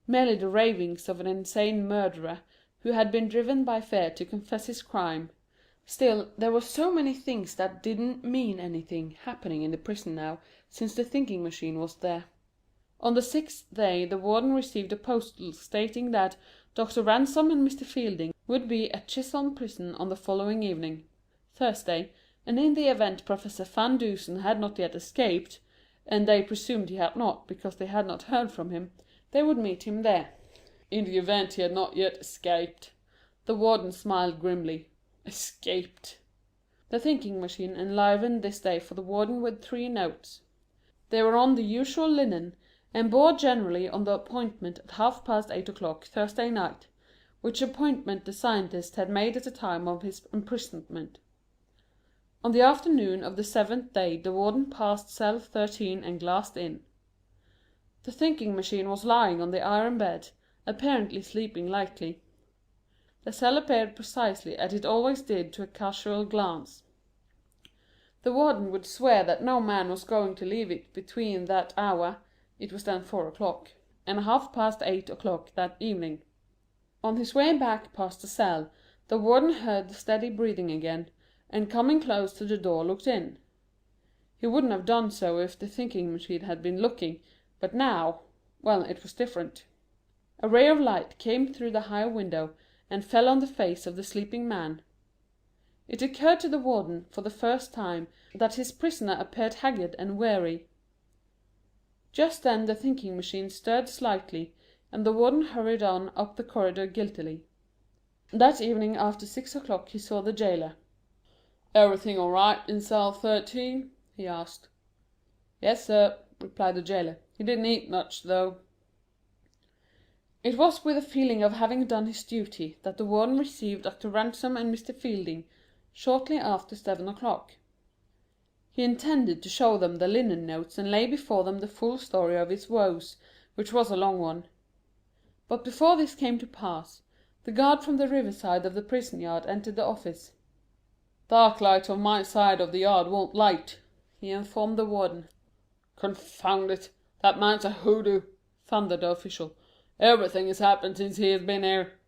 merely the ravings of an insane murderer who had been driven by fear to confess his crime. Still, there were so many things that didn't mean anything happening in the prison now, since the thinking machine was there. On the 6th day the warden received a postal stating that Dr. Ransom and Mr. Fielding would be at Chisholm Prison on the following evening, Thursday, and in the event Professor Van Dusen had not yet escaped, and they presumed he had not because they had not heard from him, they would meet him there. In the event he had not yet escaped. The warden smiled grimly. Escaped. The thinking machine enlivened this day for the warden with 3 notes. They were on the usual linen, and bore generally on the appointment at 8:30 Thursday night, which appointment the scientist had made at the time of his imprisonment. On the afternoon of the 7th day the warden passed cell 13 and glassed in. The thinking machine was lying on the iron bed, apparently sleeping lightly. The cell appeared precisely as it always did to a casual glance. The warden would swear that no man was going to leave it between that hour (it was then 4 o'clock) and 8:30 that evening. On his way back past the cell, the warden heard the steady breathing again, and coming close to the door looked in. He wouldn't have done so if the thinking machine had been looking, but now, well, it was different. A ray of light came through the high window and fell on the face of the sleeping man. It occurred to the warden for the first time that his prisoner appeared haggard and weary. Just then the thinking machine stirred slightly, and the warden hurried on up the corridor guiltily. That evening after 6 o'clock he saw the jailer. "Everything all right in cell 13?" he asked. "Yes, sir," replied the jailer. "He didn't eat much, though." It was with a feeling of having done his duty that the warden received Dr. Ransom and Mr. Fielding shortly after 7 o'clock. He intended to show them the linen notes and lay before them the full story of his woes, which was a long one. But before this came to pass, the guard from the riverside of the prison yard entered the office. "Dark light on my side of the yard won't light," he informed the warden. "Confound it, that man's a hoodoo," thundered the official. "Everything has happened since he has been here."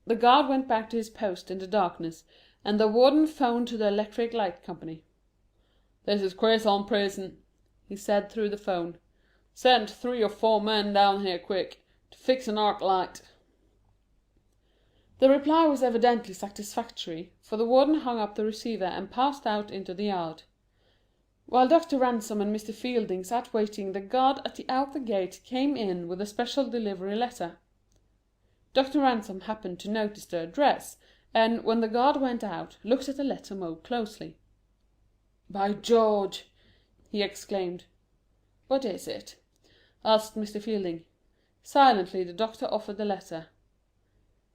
The guard went back to his post in the darkness, and the warden phoned to the electric light company. "This is Chris on prison," he said through the phone. "Send 3 or 4 men down here quick, to fix an arc light." The reply was evidently satisfactory, for the warden hung up the receiver and passed out into the yard. While Dr. Ransom and Mr. Fielding sat waiting, the guard at the outer gate came in with a special delivery letter. Dr. Ransom happened to notice the address, and, when the guard went out, looked at the letter more closely. "By George!" he exclaimed. "What is it?" asked Mr. Fielding. Silently the doctor offered the letter.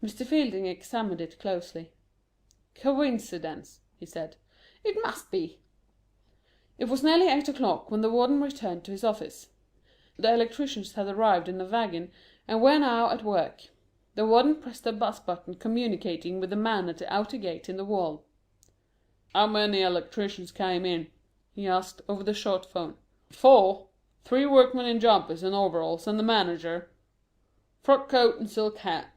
Mr. Fielding examined it closely. "Coincidence," he said. "It must be." It was nearly 8 o'clock when the warden returned to his office. The electricians had arrived in a wagon and were now at work. The warden pressed a buzz button communicating with the man at the outer gate in the wall. "How many electricians came in?" he asked over the short phone. "4. 3 workmen in jumpers and overalls and the manager. Frock coat and silk hat.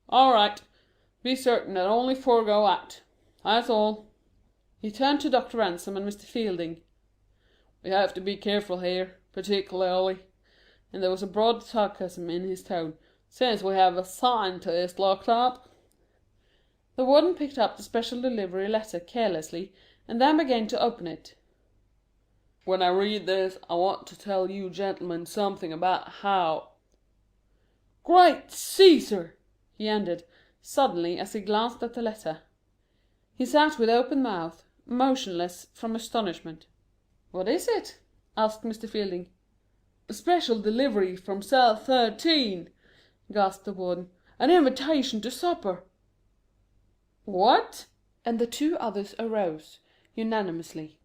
All right. Be certain that only 4 go out. That's all." He turned to Dr. Ransom and Mr. Fielding. "We have to be careful here, particularly," and there was a broad sarcasm in his tone, "since we have a scientist locked up." The warden picked up the special delivery letter carelessly, and then began to open it. "When I read this, I want to tell you gentlemen something about how—" "Great Caesar!" he ended, suddenly, as he glanced at the letter. He sat with open mouth, motionless from astonishment. "What is it?" asked Mr. Fielding. "A special delivery from cell 13, gasped the warden. "An invitation to supper." "What?" And the 2 others arose, unanimously.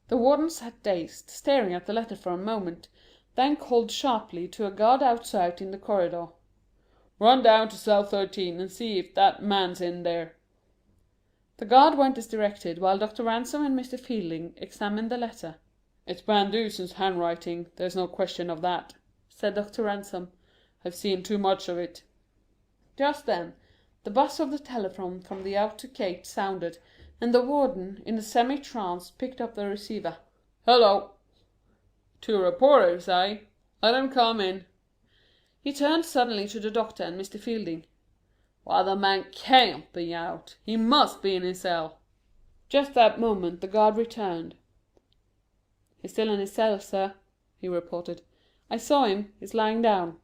The warden sat dazed, staring at the letter for a moment, then called sharply to a guard outside in the corridor. "Run down to cell 13 and see if that man's in there." The guard went as directed, while Dr. Ransom and Mr. Fielding examined the letter. "It's Van Dusen's handwriting, there's no question of that," said Dr. Ransom. "I've seen too much of it." Just then, the buzz of the telephone from the outer gate sounded, and the warden, in a semi-trance, picked up the receiver. "Hello. 2 reporters, eh? Let them come in." He turned suddenly to the doctor and Mr. Fielding. "Why, the man can't be out. He must be in his cell." Just that moment the guard returned. "He's still in his cell, sir," he reported. "I saw him. He's lying down."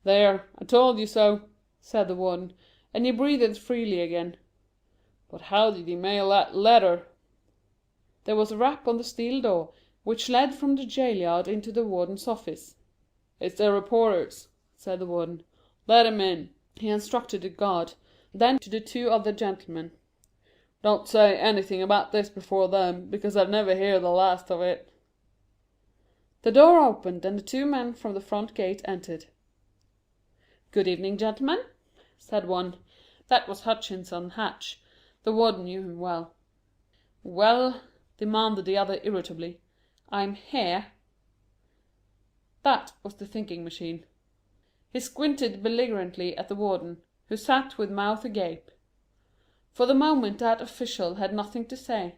"There, I told you so," said the warden, and he breathed freely again. "But how did he mail that letter?" There was a rap on the steel door, which led from the jail yard into the warden's office. "It's the reporters," said the warden. "Let 'em in." He instructed the guard, then to the 2 other gentlemen. "Don't say anything about this before them, because I'll never hear the last of it." The door opened, and the 2 men from the front gate entered. "Good evening, gentlemen," said one. That was Hutchinson Hatch. The warden knew him well. "Well," demanded the other irritably, "I'm here." That was the thinking machine. He squinted belligerently at the warden, who sat with mouth agape. For the moment that official had nothing to say.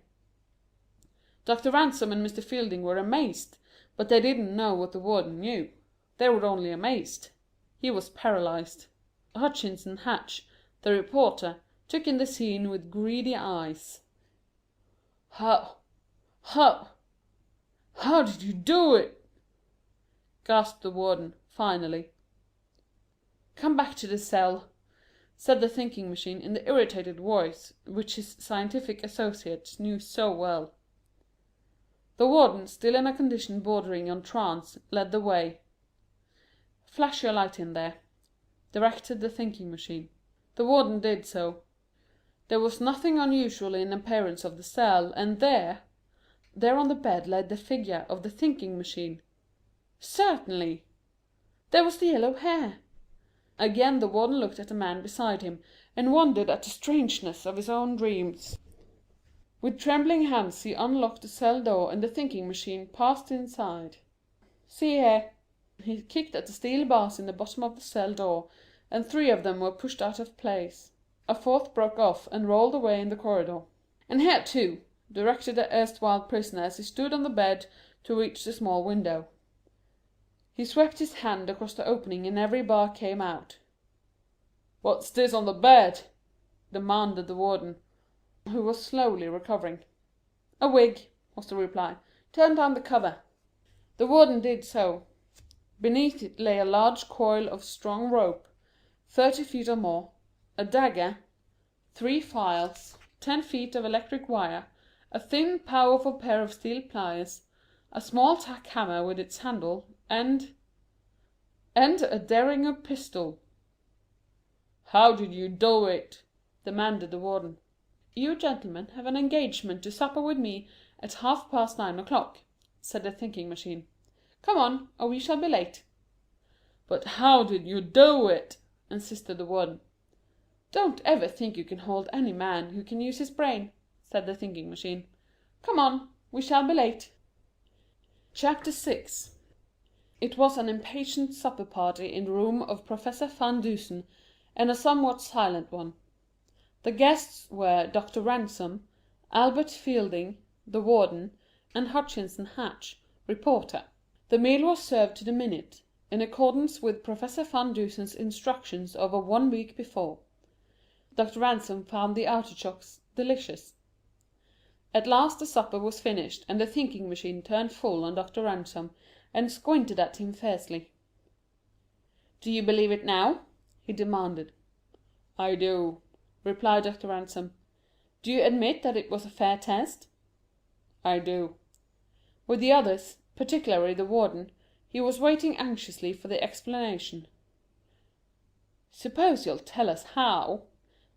Dr. Ransom and Mr. Fielding were amazed, but they didn't know what the warden knew. They were only amazed. He was paralyzed. Hutchinson Hatch, the reporter, took in the scene with greedy eyes. How did you do it?" gasped the warden, finally. "Come back to the cell," said the thinking machine in the irritated voice which his scientific associates knew so well. The warden, still in a condition bordering on trance, led the way. "Flash your light in there," directed the thinking machine. The warden did so. There was nothing unusual in appearance of the cell, and there on the bed lay the figure of the thinking machine. Certainly! There was the yellow hair. Again the warden looked at the man beside him, and wondered at the strangeness of his own dreams. With trembling hands he unlocked the cell door, and the thinking machine passed inside. "See here." He kicked at the steel bars in the bottom of the cell door, and 3 of them were pushed out of place. A 4th broke off and rolled away in the corridor. "And here too," directed the erstwhile prisoner as he stood on the bed to reach the small window. He swept his hand across the opening and every bar came out. "What's this on the bed?" demanded the warden, who was slowly recovering. "A wig," was the reply. "Turn down the cover." The warden did so. Beneath it lay a large coil of strong rope, 30 feet or more, a dagger, 3 files, 10 feet of electric wire, a thin, powerful pair of steel pliers, a small tack hammer with its handle, and a Derringer pistol. "How did you do it?" demanded the warden. "You gentlemen have an engagement to supper with me at 9:30 o'clock," said the thinking machine. "Come on, or we shall be late." "But how did you do it?" insisted the warden. "Don't ever think you can hold any man who can use his brain," said the thinking machine. "Come on, we shall be late." Chapter 6. It was an impatient supper party in the room of Professor Van Dusen, and a somewhat silent one. The guests were Dr. Ransom, Albert Fielding, the warden, and Hutchinson Hatch, reporter. The meal was served to the minute, in accordance with Professor Van Dusen's instructions over 1 week before. Dr. Ransom found the artichokes delicious. At last the supper was finished, and the thinking machine turned full on Dr. Ransom, and squinted at him fiercely. "Do you believe it now?" he demanded. "I do," replied Dr. Ransom. "Do you admit that it was a fair test?" "I do." With the others, particularly the warden, he was waiting anxiously for the explanation. "Suppose you'll tell us how,"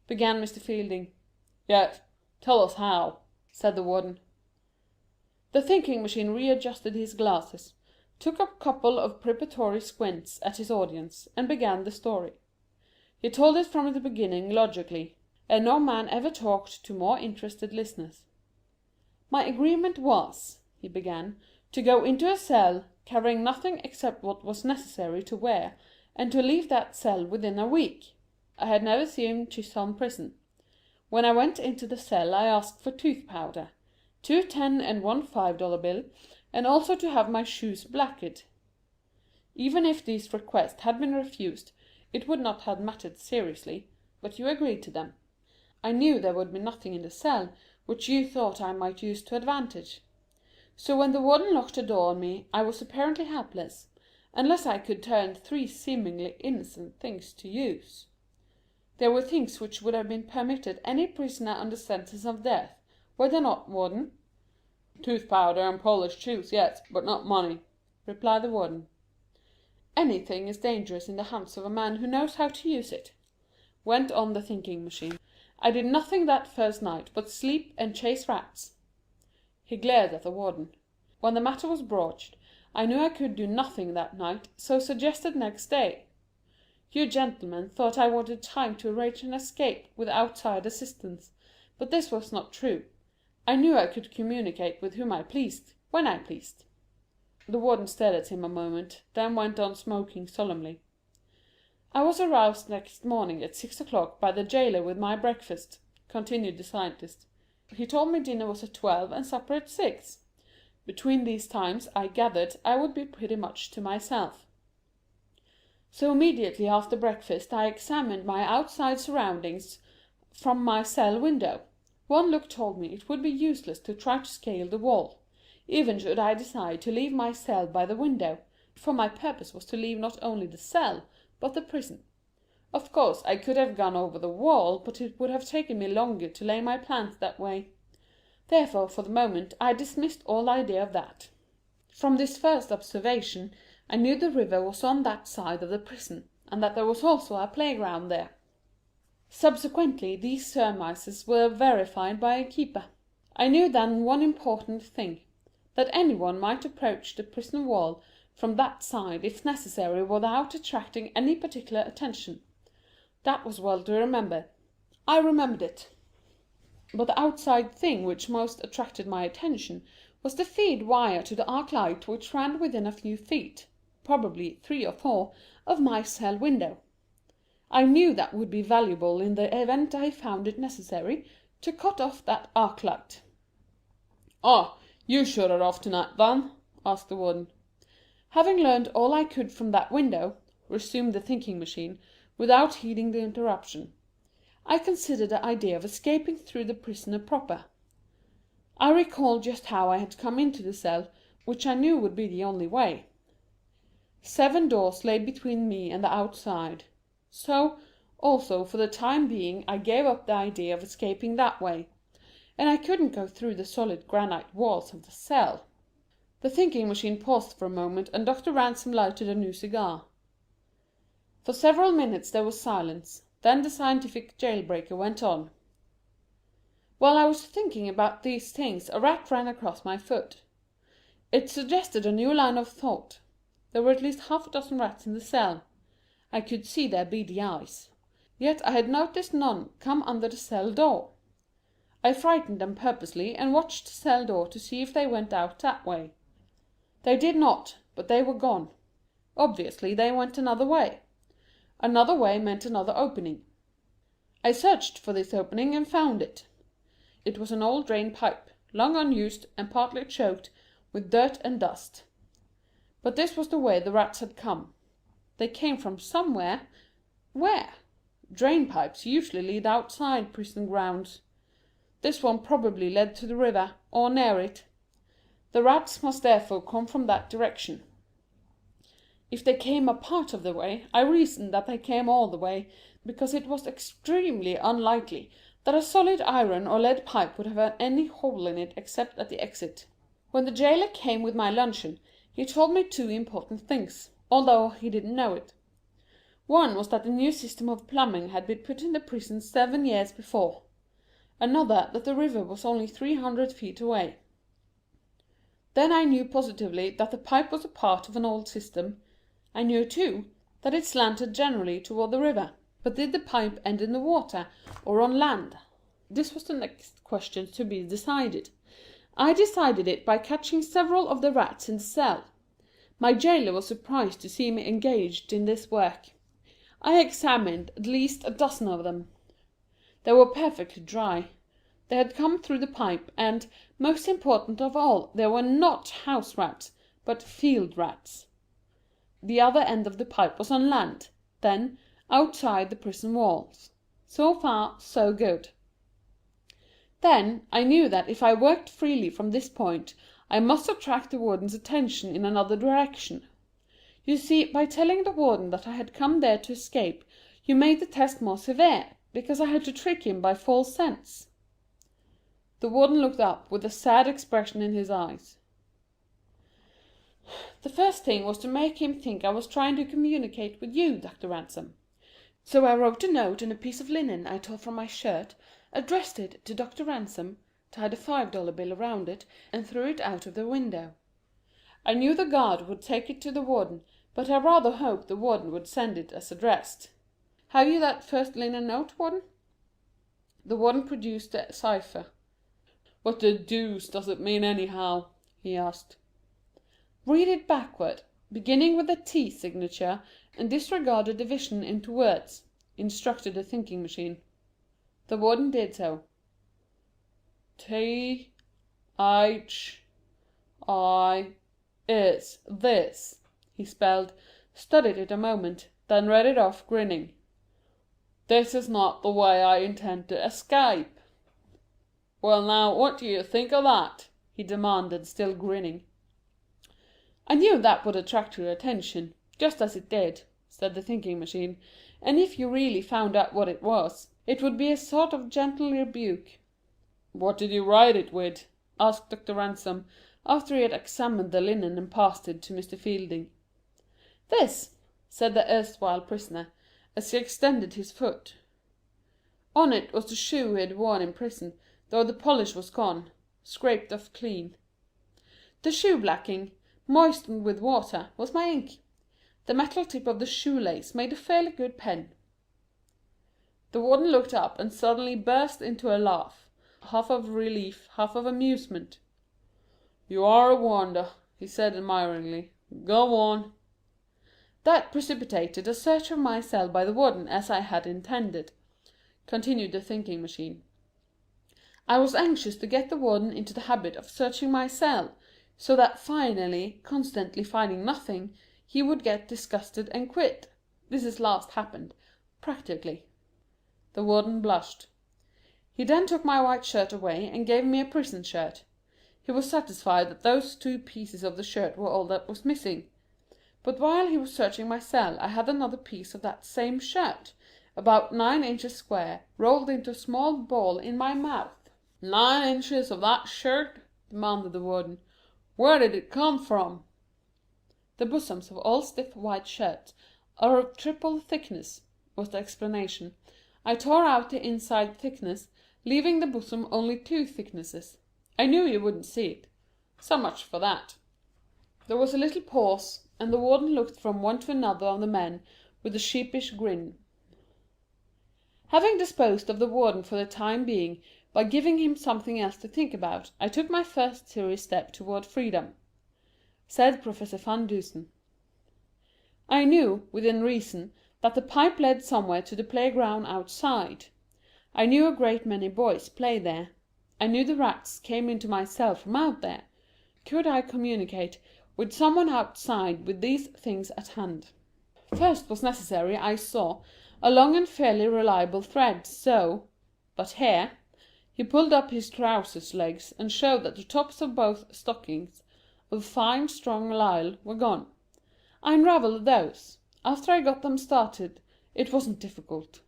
began Mr. Fielding. "Yes, tell us how," said the warden. The thinking machine readjusted his glasses, took a couple of preparatory squints at his audience, and began the story. He told it from the beginning logically, and no man ever talked to more interested listeners. "My agreement was," he began, "to go into a cell, carrying nothing except what was necessary to wear, and to leave that cell within a week. I had never seen Chisholm prison. When I went into the cell I asked for tooth powder, 2 10 and 1 $5 bill, and also to have my shoes blacked. Even if these requests had been refused, it would not have mattered seriously, but you agreed to them. I knew there would be nothing in the cell which you thought I might use to advantage. So when the warden locked the door on me, I was apparently helpless, unless I could turn 3 seemingly innocent things to use. There were things which would have been permitted any prisoner under sentence of death, were there not, warden?" "Tooth powder and polished shoes, yes, but not money," replied the warden. "Anything is dangerous in the hands of a man who knows how to use it," went on the thinking machine. "I did nothing that first night but sleep and chase rats." He glared at the warden. When the matter was broached, I knew I could do nothing that night, so suggested next day. You gentlemen thought I wanted time to arrange an escape with outside assistance, but this was not true. I knew I could communicate with whom I pleased, when I pleased. The warden stared at him a moment, then went on smoking solemnly. "I was aroused next morning at 6 o'clock by the jailer with my breakfast," continued the scientist. "He told me dinner was at 12 and supper at 6. Between these times I gathered I would be pretty much to myself. So immediately after breakfast I examined my outside surroundings from my cell window. One look told me it would be useless to try to scale the wall, even should I decide to leave my cell by the window, for my purpose was to leave not only the cell, but the prison. Of course I could have gone over the wall, but it would have taken me longer to lay my plans that way. Therefore, for the moment, I dismissed all idea of that. From this first observation, I knew the river was on that side of the prison, and that there was also a playground there. Subsequently, these surmises were verified by a keeper. I knew then one important thing, that anyone might approach the prison wall from that side if necessary without attracting any particular attention. That was well to remember. I remembered it. But the outside thing which most attracted my attention was the feed wire to the arc light which ran within a few feet, probably 3 or 4, of my cell window. I knew that would be valuable in the event I found it necessary to cut off that arc light. "Ah, you shut it off tonight, then?" asked the warden. Having learned all I could from that window, resumed the thinking machine, without heeding the interruption, I considered the idea of escaping through the prisoner proper. I recalled just how I had come into the cell, which I knew would be the only way. 7 doors lay between me and the outside. So, also, for the time being I gave up the idea of escaping that way, and I couldn't go through the solid granite walls of the cell. The thinking machine paused for a moment, and Dr. Ransom lighted a new cigar. For several minutes there was silence. Then the scientific jailbreaker went on. While I was thinking about these things, a rat ran across my foot. It suggested a new line of thought. There were at least half a dozen rats in the cell. I could see their beady eyes. Yet I had noticed none come under the cell door. I frightened them purposely, and watched the cell door to see if they went out that way. They did not, but they were gone. Obviously they went another way. Another way meant another opening. I searched for this opening and found it. It was an old drain pipe, long unused and partly choked with dirt and dust. But this was the way the rats had come. They came from somewhere. Where? Drain pipes usually lead outside prison grounds. This one probably led to the river, or near it. The rats must therefore come from that direction. If they came a part of the way, I reasoned that they came all the way, because it was extremely unlikely that a solid iron or lead pipe would have had any hole in it except at the exit. When the jailer came with my luncheon, he told me 2 important things, although he didn't know it. One was that a new system of plumbing had been put in the prison 7 years before. Another that the river was only 300 feet away. Then I knew positively that the pipe was a part of an old system. I knew, too, that it slanted generally toward the river. But did the pipe end in the water, or on land? This was the next question to be decided. I decided it by catching several of the rats in the cell. My jailer was surprised to see me engaged in this work. I examined at least a dozen of them. They were perfectly dry. They had come through the pipe, and, most important of all, they were not house rats, but field rats. The other end of the pipe was on land, then, outside the prison walls. So far, so good. Then, I knew that if I worked freely from this point, I must attract the warden's attention in another direction. You see, by telling the warden that I had come there to escape, you made the test more severe, because I had to trick him by false scents. The warden looked up with a sad expression in his eyes. The first thing was to make him think I was trying to communicate with you, Dr. Ransom. So I wrote a note in a piece of linen I tore from my shirt, addressed it to Dr. Ransom, tied a $5 bill around it, and threw it out of the window. I knew the guard would take it to the warden, but I rather hoped the warden would send it as addressed. Have you that first linen note, warden? The warden produced the cipher. "What the deuce does it mean anyhow?" he asked. "Read it backward, beginning with the T signature, and disregard the division into words," instructed the thinking machine. The warden did so. "T H I is this," he spelled, studied it a moment, then read it off, grinning. "This is not the way I intend to escape." "Well now, what do you think of that?" he demanded, still grinning. "I knew that would attract your attention, just as it did," said the thinking machine, "and if you really found out what it was, it would be a sort of gentle rebuke." "What did you write it with?" asked Dr. Ransom, after he had examined the linen and passed it to Mr. Fielding. "This," said the erstwhile prisoner, as he extended his foot. On it was the shoe he had worn in prison, though the polish was gone, scraped off clean. The shoe blacking moistened with water, was my ink. The metal tip of the shoelace made a fairly good pen. The Warden looked up and suddenly burst into a laugh, half of relief, half of amusement. "You are a wonder," he said admiringly. "Go on." "That precipitated a search of my cell by the Warden as I had intended," continued the thinking machine. "I was anxious to get the Warden into the habit of searching my cell, so that finally, constantly finding nothing, he would get disgusted and quit. This has last happened, practically." The Warden blushed. He then took my white shirt away and gave me a prison shirt. He was satisfied that those 2 pieces of the shirt were all that was missing. But while he was searching my cell I had another piece of that same shirt, about 9 inches square, rolled into a small ball in my mouth. "9 inches of that shirt?" demanded the Warden. "Where did it come from?" "The bosoms of all stiff white shirts are of triple thickness," was the explanation. "I tore out the inside thickness, leaving the bosom only 2 thicknesses. I knew you wouldn't see it. So much for that." There was a little pause, and the Warden looked from one to another of the men with a sheepish grin. Having disposed of the Warden for the time being by giving him something else to think about, I took my first serious step toward freedom. Said Professor Van Dusen: "I knew, within reason, that the pipe led somewhere to the playground outside. I knew a great many boys played there. I knew the rats came into my cell from out there. Could I communicate with someone outside with these things at hand? First was necessary, I saw, a long and fairly reliable thread, so— But here," he pulled up his trousers legs and showed that the tops of both stockings, of fine strong lisle, were gone. "I unravelled those. After I got them started, it wasn't difficult.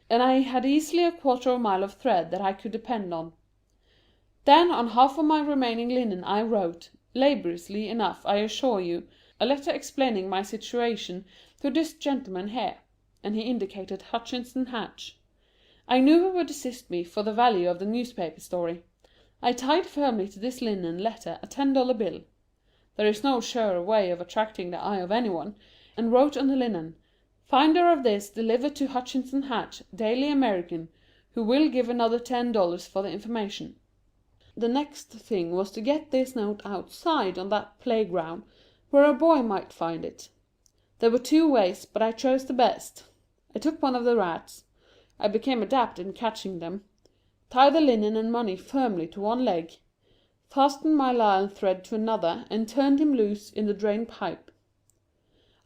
And I had easily a quarter of a mile of thread that I could depend on. Then on half of my remaining linen I wrote, laboriously enough I assure you, a letter explaining my situation to this gentleman here," and he indicated Hutchinson Hatch. "I knew he would assist me for the value of the newspaper story. I tied firmly to this linen letter a $10 bill. There is no surer way of attracting the eye of anyone, and wrote on the linen, 'Finder of this delivered to Hutchinson Hatch, Daily American, who will give another $10 for the information.' The next thing was to get this note outside on that playground where a boy might find it. There were 2 ways, but I chose the best. I took one of the rats. I became adept in catching them. Tied the linen and money firmly to one leg. Fastened my lisle thread to another and turned him loose in the drain pipe.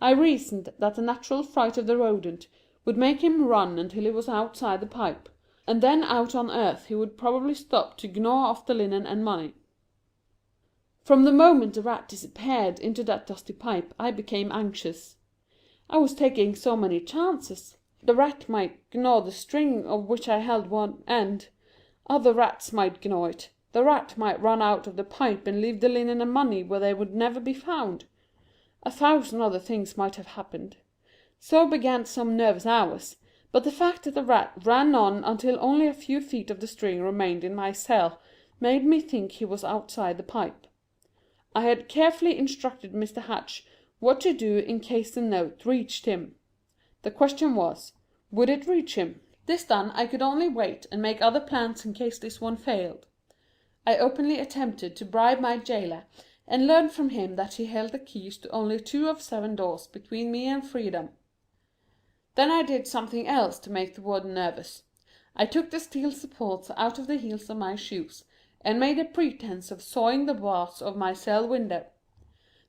I reasoned that the natural fright of the rodent would make him run until he was outside the pipe, and then out on earth he would probably stop to gnaw off the linen and money. From the moment the rat disappeared into that dusty pipe I became anxious. I was taking so many chances. The rat might gnaw the string of which I held one end. Other rats might gnaw it. The rat might run out of the pipe and leave the linen and money where they would never be found. 1,000 other things might have happened. So began some nervous hours, but the fact that the rat ran on until only a few feet of the string remained in my cell made me think he was outside the pipe. I had carefully instructed Mr. Hatch what to do in case the note reached him. The question was, would it reach him? This done, I could only wait and make other plans in case this one failed. I openly attempted to bribe my jailer, and learned from him that he held the keys to only 2 of 7 doors between me and freedom. Then I did something else to make the Warden nervous. I took the steel supports out of the heels of my shoes, and made a pretense of sawing the bars of my cell window.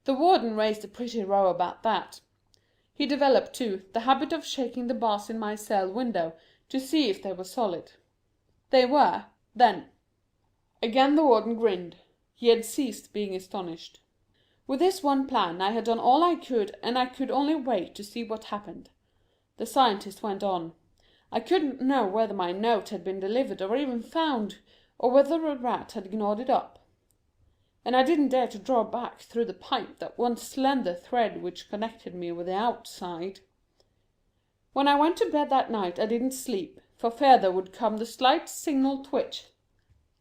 The Warden raised a pretty row about that. He developed, too, the habit of shaking the bars in my cell window to see if they were solid. They were, then. Again the Warden grinned. He had ceased being astonished. With this one plan I had done all I could, and I could only wait to see what happened. The scientist went on. I couldn't know whether my note had been delivered or even found, or whether a rat had gnawed it up. And I didn't dare to draw back through the pipe that one slender thread which connected me with the outside. When I went to bed that night I didn't sleep, for fear there would come the slight signal twitch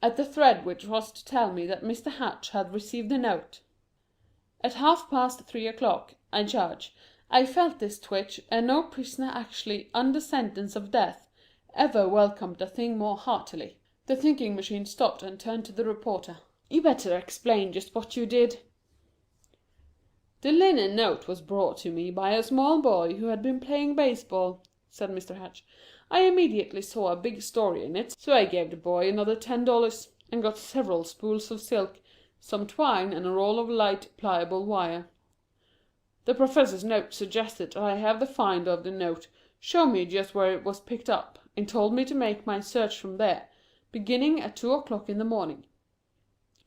at the thread which was to tell me that Mr. Hatch had received the note. At 3:30, I judge, I felt this twitch, and no prisoner actually under sentence of death ever welcomed the thing more heartily." The thinking machine stopped and turned to the reporter. "You better explain just what you did." "The linen note was brought to me by a small boy who had been playing baseball," said Mr. Hatch. "I immediately saw a big story in it, so I gave the boy another $10 and got several spools of silk, some twine, and a roll of light, pliable wire. The professor's note suggested that I have the finder of the note show me just where it was picked up, and told me to make my search from there, beginning at 2 o'clock in the morning.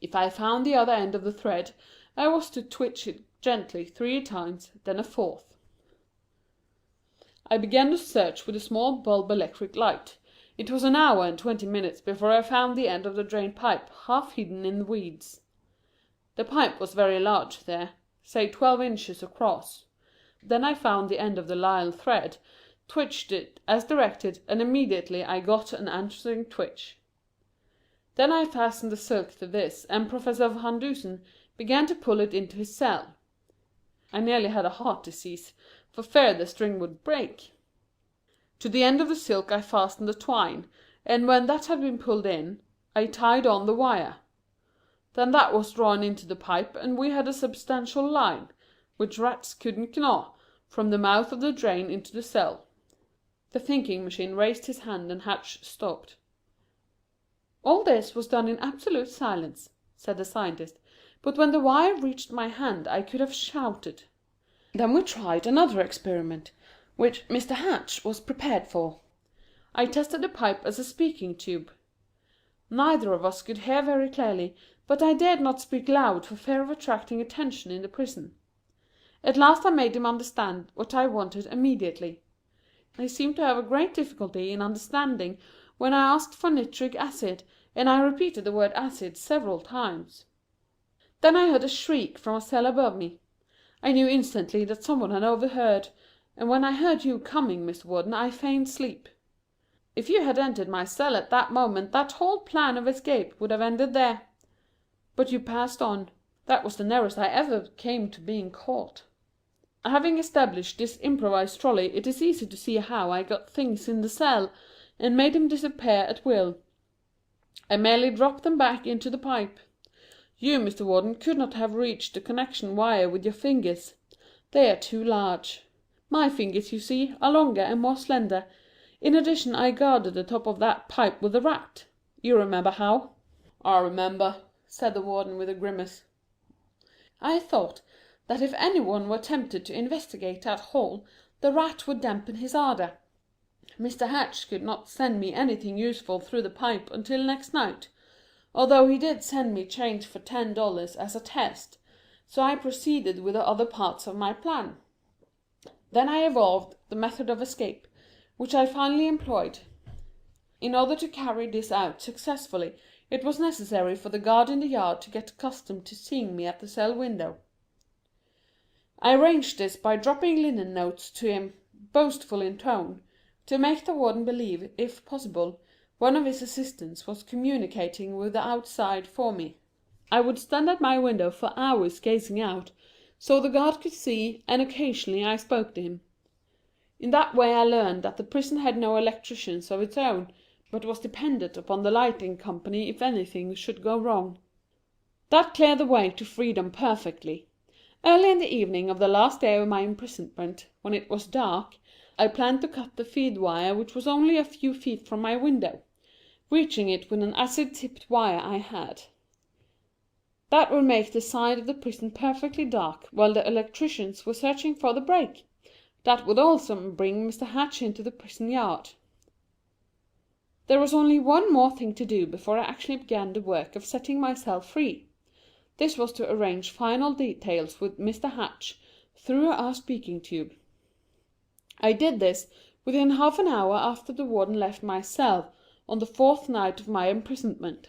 If I found the other end of the thread, I was to twitch it gently 3 times, then a fourth. I began the search with a small bulb electric light. It was an hour and 20 minutes before I found the end of the drain pipe half hidden in the weeds. The pipe was very large there, say 12 inches across. Then I found the end of the lisle thread, twitched it as directed, and immediately I got an answering twitch. Then I fastened the silk to this, and Professor Van Dusen began to pull it into his cell. I nearly had a heart disease, for fear the string would break. To the end of the silk I fastened the twine, and when that had been pulled in, I tied on the wire. Then that was drawn into the pipe, and we had a substantial line, which rats couldn't gnaw, from the mouth of the drain into the cell." The thinking machine raised his hand and Hatch stopped. "All this was done in absolute silence," said the scientist, "but when the wire reached my hand I could have shouted. Then we tried another experiment, which Mr. Hatch was prepared for. I tested the pipe as a speaking tube. Neither of us could hear very clearly, but I dared not speak loud for fear of attracting attention in the prison. At last I made him understand what I wanted immediately. He seemed to have a great difficulty in understanding when I asked for nitric acid, and I repeated the word acid several times. Then I heard a shriek from a cell above me. I knew instantly that someone had overheard, and when I heard you coming, Mr. Warden, I feigned sleep. If you had entered my cell at that moment, that whole plan of escape would have ended there. But you passed on. That was the nearest I ever came to being caught. Having established this improvised trolley, it is easy to see how I got things in the cell, and made them disappear at will. I merely dropped them back into the pipe. You, Mr. Warden, could not have reached the connection wire with your fingers. They are too large. My fingers, you see, are longer and more slender. In addition, I guarded the top of that pipe with a rat. You remember how?" "I remember," said the Warden with a grimace. "I thought that if anyone were tempted to investigate that hole, the rat would dampen his ardor. Mr. Hatch could not send me anything useful through the pipe until next night, although he did send me change for $10 as a test, so I proceeded with the other parts of my plan. Then I evolved the method of escape, which I finally employed. In order to carry this out successfully, it was necessary for the guard in the yard to get accustomed to seeing me at the cell window. I arranged this by dropping linen notes to him, boastful in tone, to make the Warden believe, if possible, one of his assistants was communicating with the outside for me. I would stand at my window for hours gazing out, so the guard could see, and occasionally I spoke to him. In that way I learned that the prison had no electricians of its own, but was dependent upon the lighting company if anything should go wrong. That cleared the way to freedom perfectly. Early in the evening of the last day of my imprisonment, when it was dark, I planned to cut the feed wire which was only a few feet from my window, reaching it with an acid-tipped wire I had. That would make the side of the prison perfectly dark while the electricians were searching for the break. That would also bring Mr. Hatch into the prison yard. There was only one more thing to do before I actually began the work of setting myself free. This was to arrange final details with Mr. Hatch through our speaking tube. I did this within half an hour after the Warden left my cell on the 4th night of my imprisonment.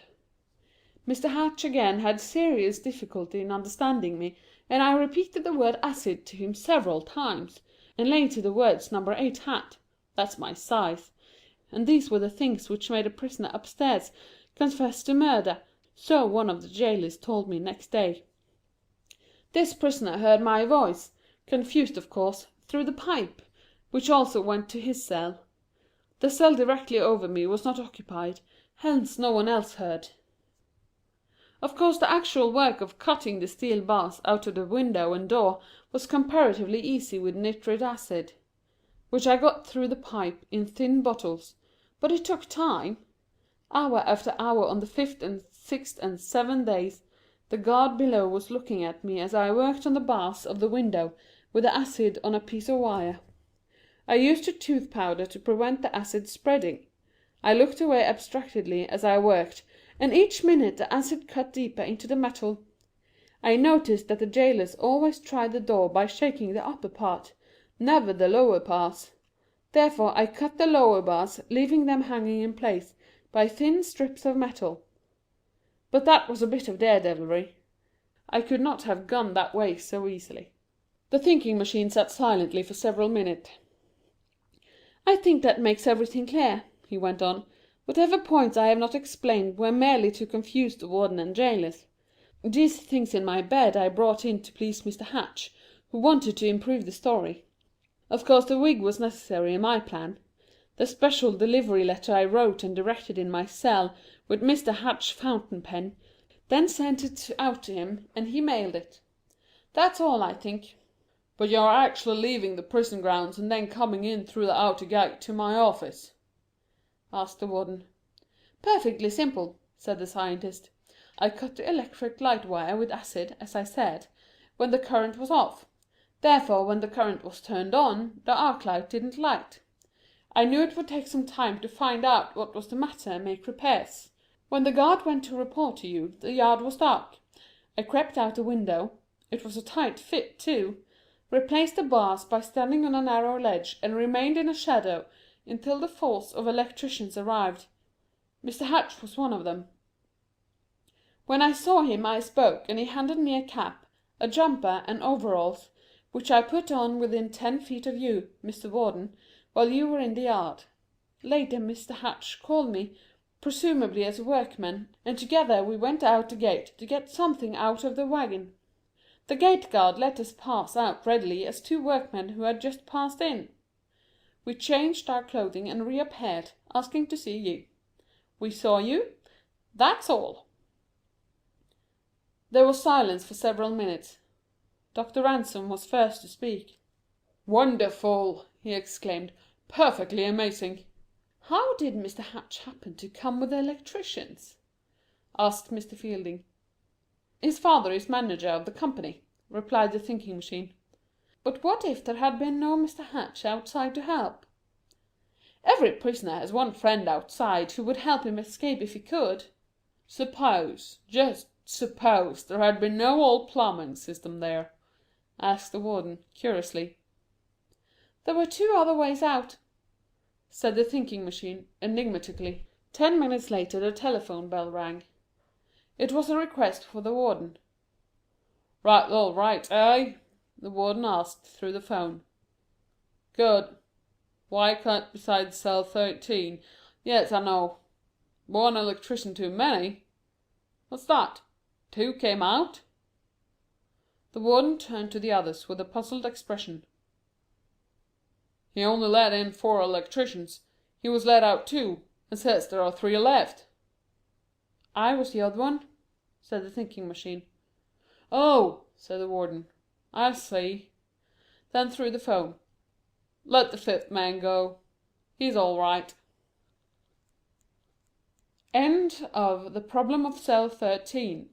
Mr. Hatch again had serious difficulty in understanding me, and I repeated the word acid to him several times, and later the words number 8 hat, that's my size, and these were the things which made a prisoner upstairs confess to murder, so one of the jailers told me next day. This prisoner heard my voice, confused of course, through the pipe, which also went to his cell. The cell directly over me was not occupied, hence no one else heard. Of course the actual work of cutting the steel bars out of the window and door was comparatively easy with nitric acid, which I got through the pipe in thin bottles, but it took time. Hour after hour on the 5th and 6th and 7th days, the guard below was looking at me as I worked on the bars of the window with the acid on a piece of wire. I used a tooth powder to prevent the acid spreading. I looked away abstractedly as I worked, and each minute the acid cut deeper into the metal. I noticed that the jailers always tried the door by shaking the upper part, never the lower parts. Therefore I cut the lower bars, leaving them hanging in place by thin strips of metal. But that was a bit of daredevilry. I could not have gone that way so easily. The thinking machine sat silently for several minutes. "I think that makes everything clear," he went on. "Whatever points I have not explained were merely to confuse the warden and jailers. These things in my bed I brought in to please Mr. Hatch, who wanted to improve the story. Of course the wig was necessary in my plan. The special delivery letter I wrote and directed in my cell with Mr. Hatch's fountain pen, then sent it out to him, and he mailed it. That's all, I think." "But you are actually leaving the prison grounds and then coming in through the outer gate to my office?" asked the warden. "Perfectly simple," said the scientist. "I cut the electric light wire with acid, as I said, when the current was off. Therefore, when the current was turned on, the arc light didn't light. I knew it would take some time to find out what was the matter and make repairs. When the guard went to report to you, the yard was dark. I crept out the window. It was a tight fit, too. Replaced the bars by standing on a narrow ledge, and remained in a shadow until the force of electricians arrived. Mr. Hatch was one of them. When I saw him I spoke, and he handed me a cap, a jumper, and overalls, which I put on within 10 feet of you, Mr. Warden, while you were in the yard. Later Mr. Hatch called me, presumably as a workman, and together we went out the gate to get something out of the wagon. The gate guard let us pass out readily as two workmen who had just passed in. We changed our clothing and reappeared, asking to see you. We saw you. That's all." There was silence for several minutes. Dr. Ransom was first to speak. "Wonderful!" he exclaimed. "Perfectly amazing!" "How did Mr. Hatch happen to come with the electricians?" asked Mr. Fielding. "His father is manager of the company," replied the thinking machine. "But what if there had been no Mr. Hatch outside to help?" "Every prisoner has one friend outside who would help him escape if he could." Just suppose there had been no old plumbing system there?" asked the warden, curiously. "There were two other ways out," said the thinking machine, enigmatically. 10 minutes later the telephone bell rang. It was a request for the warden. "Right, all right, eh?" the warden asked through the phone. "Good. Why can't beside cell 13? Yes, I know. One electrician too many? What's that? 2 came out?" The warden turned to the others with a puzzled expression. "He only let in 4 electricians. He was let out 2, and says there are 3 left." "I was the odd one," said the thinking machine. "Oh," said the warden. "I see." Then through the phone. "Let the 5th man go. He's all right." End of The Problem of Cell 13